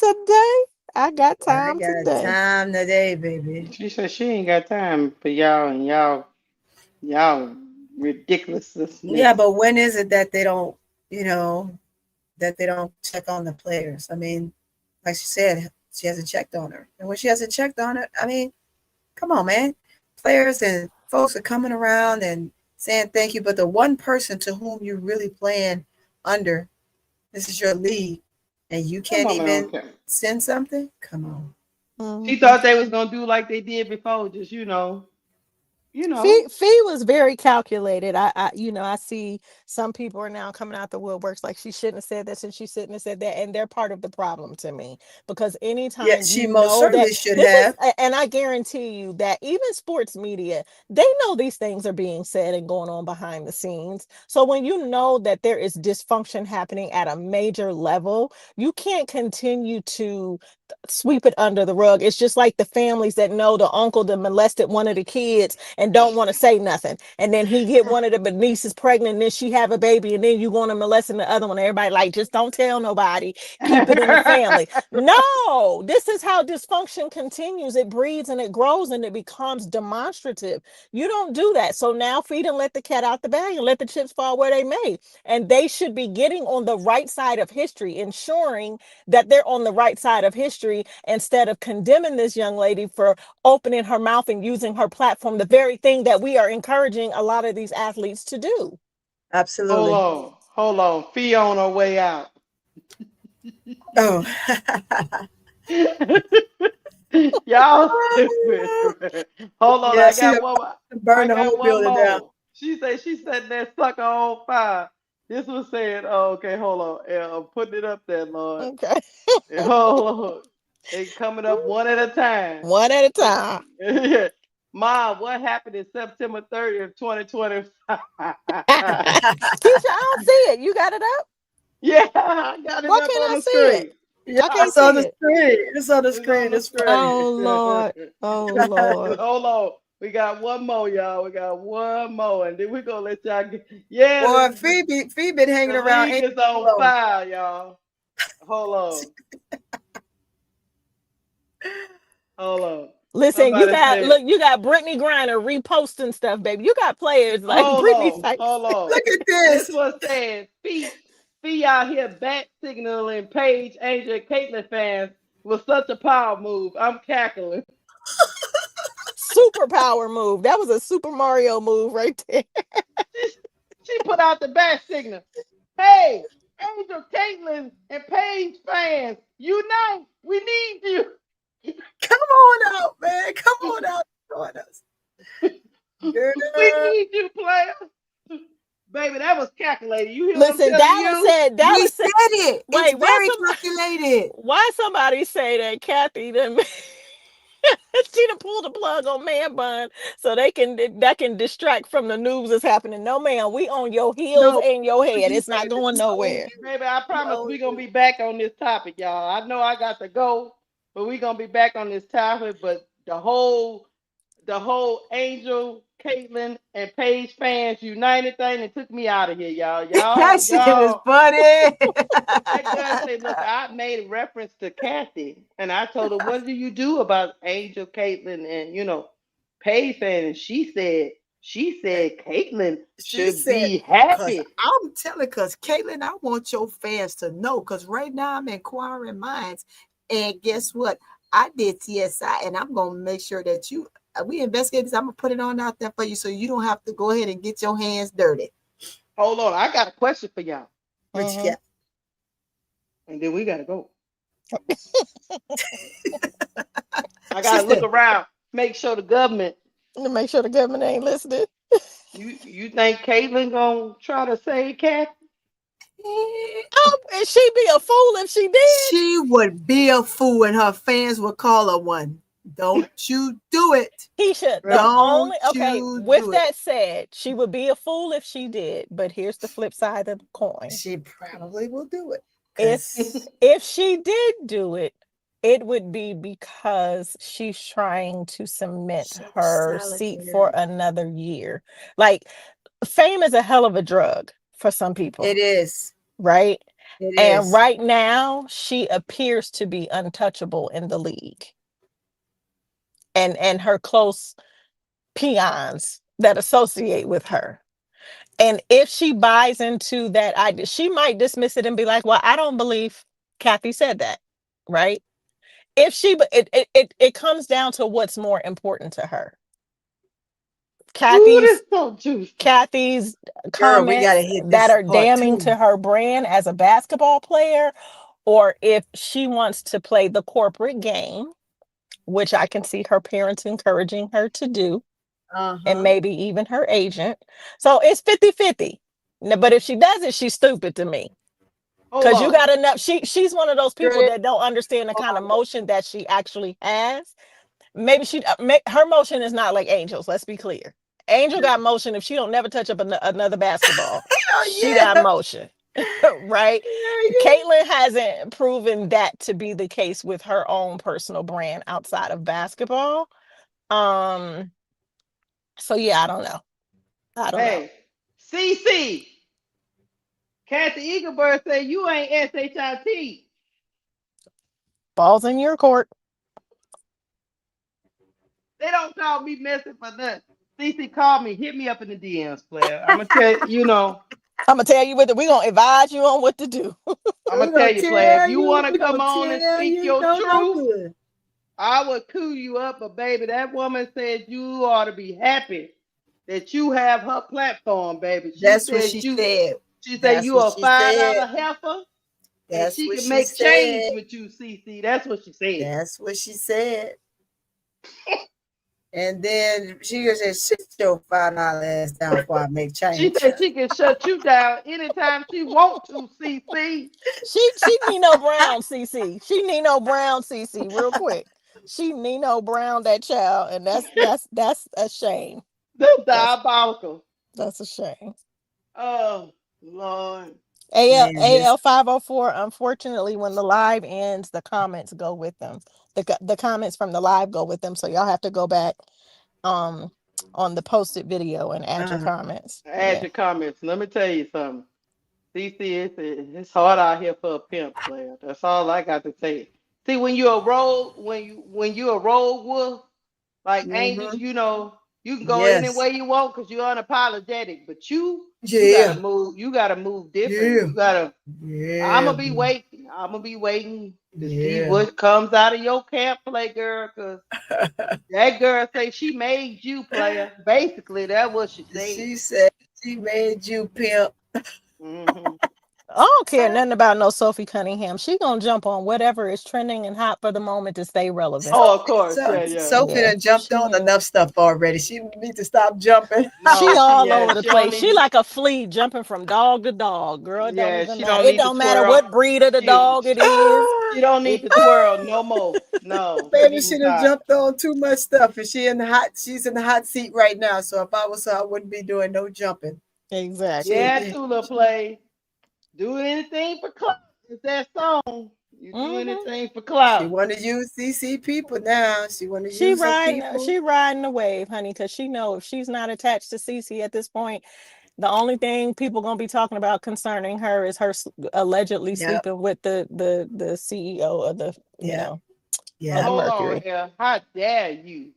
time today. I got I time got today. time today, baby. She said she ain't got time for y'all and y'all ridiculousness. Yeah, but when is it that they don't, you know, that they don't check on the players? I mean, like she said, she hasn't checked on her. And when she hasn't checked on her, I mean, come on, man. Players and folks are coming around and saying thank you, but the one person to whom you're really playing under, this is your league, and you That can't woman even don't care. send something? Come on. She Mhm. thought they was gonna do like they did before, just you know. Fee was very calculated. I see some people are now coming out the woodworks like she shouldn't have said this and she shouldn't have said that, and they're part of the problem to me because anytime Yes, she you most know that certainly should this is, have. and I guarantee you that even sports media, they know these things are being said and going on behind the scenes. So when you know that there is dysfunction happening at a major level, you can't continue to sweep it under the rug. It's just like the families that know the uncle that molested one of the kids and don't want to say nothing. And then he get one of the nieces pregnant and then she have a baby and then you want to molest the other one. Everybody like, just don't tell nobody. Keep it in the family. No, this is how dysfunction continues. It breeds and it grows and it becomes demonstrative. You don't do that. So now feed and let the cat out the bag and let the chips fall where they may. And they should be getting on the right side of history, ensuring that they're on the right side of history instead of condemning this young lady for opening her mouth and using her platform, the very thing that we are encouraging a lot of these athletes to do. Absolutely. Hold on. Fee on her way out. Oh. Y'all stupid. Hold on, Yeah, I she got done one. burned I the got whole one building down. more. She said that sucker on fire. This was saying, oh, okay, hold on. Yeah, I'm putting it up there, Lord. Okay. Hold on. They coming up one at a time. One at a time. Yeah. Mom, what happened in September 30th, 2025? Keisha, I don't see it. You got it up? Yeah, I got it Why up can't on I the see it? screen. Yeah, I I can't saw see the it. screen. It's on the It's on screen. the It's funny. Oh screen. Lord. Oh Lord. Hold on. We got one more, y'all. We got one more, and then we're gonna let y'all get. Yeah, Boy, Phoebe been hanging the around league ain't is on long. fire, y'all. Hold on. Hold on. Listen, Somebody said, you got Brittany Griner reposting stuff, baby. You got players like hold Brittany's on, like, hold on. Look at This this. was saying, Fee out here bat signaling Paige, Angel, and Caitlyn fans was such a power move. I'm cackling. superpower move. That was a Super Mario move right there. She, she put out the bat signal. Hey, Angel, Caitlyn, and Paige fans, unite. We need you. Come on out, man. Come on out. Join us. Girl. We need you, player. Baby, that was calculated. You hear what I'm Listen, telling you? We Dallas said, said it. It's wait, very calculated. why somebody say that Kathy done she done pulled the plug on man bun so that can distract from the news that's happening. No, man, we on your heels No, and your head. you, It's not baby. going We own nowhere. you. Baby, I We promise own we're gonna you. be back on this topic, y'all. I know I got to go, but we're gonna be back on this topic. But the whole Angel, Caitlyn, and Paige fans united thing that took me out of here, y'all. That shit was Y'all, funny. that girl said, look, I made a reference to Kathy, and I told her, what do you do about Angel, Caitlyn, and Paige fan? And she said Caitlyn She should said, be because happy. I'm telling, because Caitlin, I want your fans to know, because right now I'm inquiring minds. And guess what? I did TSI, and I'm gonna make sure that we investigate this. I'm gonna put it on out there for you, so you don't have to go ahead and get your hands dirty. Hold on, I got a question for y'all. What you got? And then we gotta go. I gotta look around, make sure the government. Make sure the government ain't listening. You think Caitlyn gonna try to save Kathy? Oh, and she'd be a fool if she did. She would be a fool, and her fans would call her one. Don't you do it. He should. With that said, she would be a fool if she did. But here's the flip side of the coin. She probably will do it. If she did do it, it would be because she's trying to cement her seat for another year. Like, fame is a hell of a drug for some people. It is. Right? It and is. right now, she appears to be untouchable in the league. And her close peons that associate with her. And if she buys into that idea, she might dismiss it and be like, well, I don't believe Kathy said that. Right? If she, it comes down to what's more important to her. Kathy's comments that are damning to her brand as a basketball player, or if she wants to play the corporate game, which I can see her parents encouraging her to do, and maybe even her agent. So it's 50-50. But if she does it, she's stupid to me. Because you got enough. She's one of those people that don't understand the kind of motion that she actually has. Maybe her motion is not like Angel's. Let's be clear. Angel got motion. If she don't never touch up another basketball, she got motion. Right? Caitlyn hasn't proven that to be the case with her own personal brand outside of basketball. So yeah, I don't know. Hey, CC. Kathy Eagleburg said you ain't SHIT. Ball's in your court. They don't call me messing for nothing. CC called me, hit me up in the DMs, player. I'm gonna tell you, I'm gonna tell you we're gonna advise you on what to do. I'm gonna tell you, player. If you want to come on and speak your truth, I would coo you up. But baby, that woman said you ought to be happy that you have her platform, baby. That's what she said. She said you a $5 heifer. That's she what can she make said. change with you, CC. That's what she said. That's what she said. And then she just said, "Sit your $5 ass down before I make change." She said she can shut you down anytime she wants to, CC. She Nino Brown, CC. She Nino Brown, CC. Real quick, she Nino Brown that child, and that's a shame. That's diabolical. That's a shame. Oh Lord. AL 504. Unfortunately, when the live ends, the comments go with them. The comments from the live go with them. So y'all have to go back on the posted video and add your comments. Add your comments. Let me tell you something. CC, it's hard out here for a pimp player. That's all I got to say. See, when you're a rogue, when you're a rogue wolf, like Angels, you can go any way you want because you're unapologetic. But you gotta move. You gotta move different. You gotta. I'm gonna be waiting. I'm gonna be waiting to see what comes out of your camp, play girl. Because that girl say she made you, player. Basically, that's what she said. She said she made you, pimp. I don't care nothing about no Sophie Cunningham. She gonna jump on whatever is trending and hot for the moment to stay relevant. Oh, of course. Sophie done jumped on enough stuff already. She needs to stop jumping. She all over the place. She like a flea jumping from dog to dog. Girl, it don't even matter. It don't matter what breed of the dog it is. She don't need to twirl no more. No. Baby, she done jumped on too much stuff, and she's in the hot seat right now. So if I was her, I wouldn't be doing no jumping. Exactly. Yeah, Tula play. Do anything for clout. It's that song. You do anything for clout. She want to use CC people now. She want to use people. She riding the wave, honey, because she know if she's not attached to CC at this point, the only thing people gonna be talking about concerning her is her allegedly sleeping with the CEO of the Hold on here. How dare you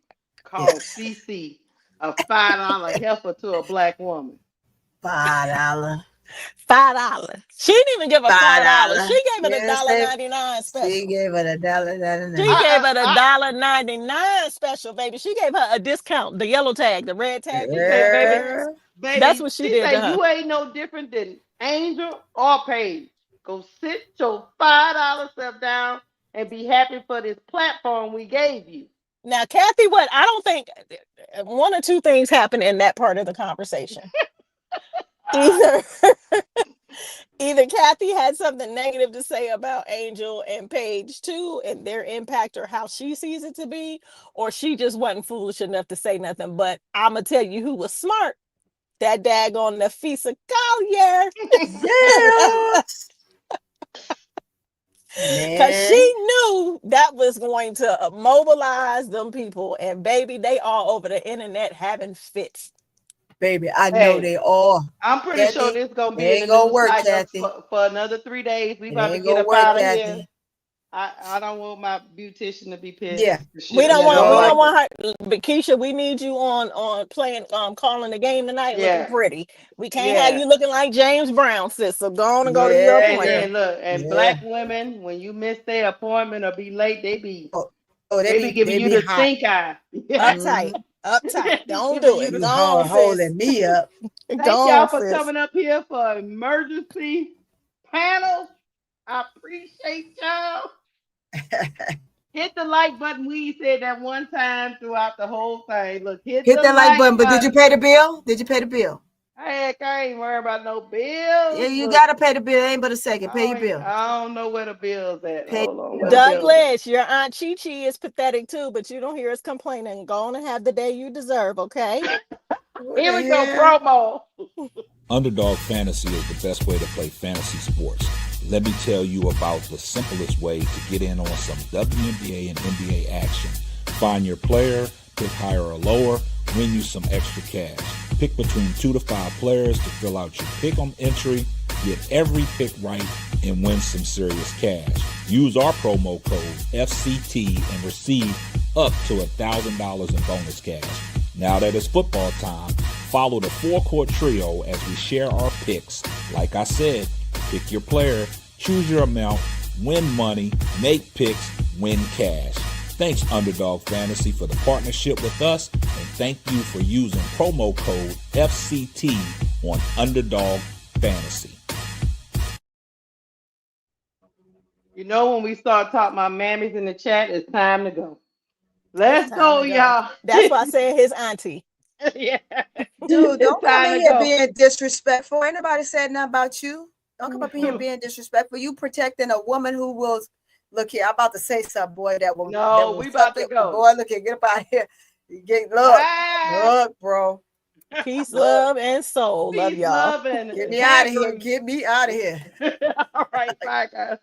call CC a $5 heifer to a black woman? $5. $5. She didn't even give her $5. She gave it Yes, $1.99 special. she gave it $1.99. She gave it $1.99 special, baby. She gave her a discount, the yellow tag, the red tag. She said, Girl. baby, That's what she did to said, her. you ain't no different than Angel or Paige. Go sit your $5 stuff down and be happy for this platform we gave you. Now, Kathy, what I don't think one or two things happened in that part of the conversation. Either Kathy had something negative to say about Angel and Paige too, and their impact or how she sees it to be, or she just wasn't foolish enough to say nothing. But I'm gonna tell you who was smart. That daggone Napheesa Collier. Yes. Because she knew that was going to mobilize them people. And baby, they all over the internet having fits. Baby, I know they all. I'm pretty sure this gonna be in the gonna news work, cycle Kathy. for another 3 days. We about to ain't get gonna up work, out of Kathy. here. I don't want my beautician to be pissed. Yeah. We don't want her, but Keisha, we need you on playing calling the game tonight looking pretty. We can't have you looking like James Brown, sis. So go on and go to your appointment. And look, black women, when you miss their appointment or be late, they be giving you the stink eye. Uptight. Don't do it. Don't holding me up. Thank y'all for coming up here for emergency panel. I appreciate y'all. Hit the like button. We said that one time throughout the whole thing. Look, hit the like button. But did you pay the bill? Heck, I ain't worried about no bills. Yeah, you gotta pay the bill. Ain't but a second. Pay your bill. I don't know where the bill's at. Hold on. Douglas, your Aunt Chi-Chi is pathetic too, but you don't hear us complaining. Go on and have the day you deserve, okay? Here we go, promo. Underdog Fantasy is the best way to play fantasy sports. Let me tell you about the simplest way to get in on some WNBA and NBA action. Find your player, pick higher or lower, win you some extra cash. Pick between 2 to 5 players to fill out your pick'em entry, get every pick right, and win some serious cash. Use our promo code FCT and receive up to $1,000 in bonus cash. Now that it's football time, follow the 4-court trio as we share our picks. Like I said, pick your player, choose your amount, win money, make picks, win cash. Thanks, Underdog Fantasy, for the partnership with us, and thank you for using promo code FCT on Underdog Fantasy. You know, when we start talking about mammies in the chat, it's time to go. Let's go, y'all. That's why I said his auntie. Yeah. Dude, don't come in here being disrespectful. Ain't nobody said nothing about you. Don't come up in here being disrespectful. You protecting a woman who will look here. I'm about to say something, boy. We about to go. Boy, look here, get up out of here. Look, bro. Peace, love, and soul. Love y'all. Get me out of here. Get me out of here. All right, bye, guys.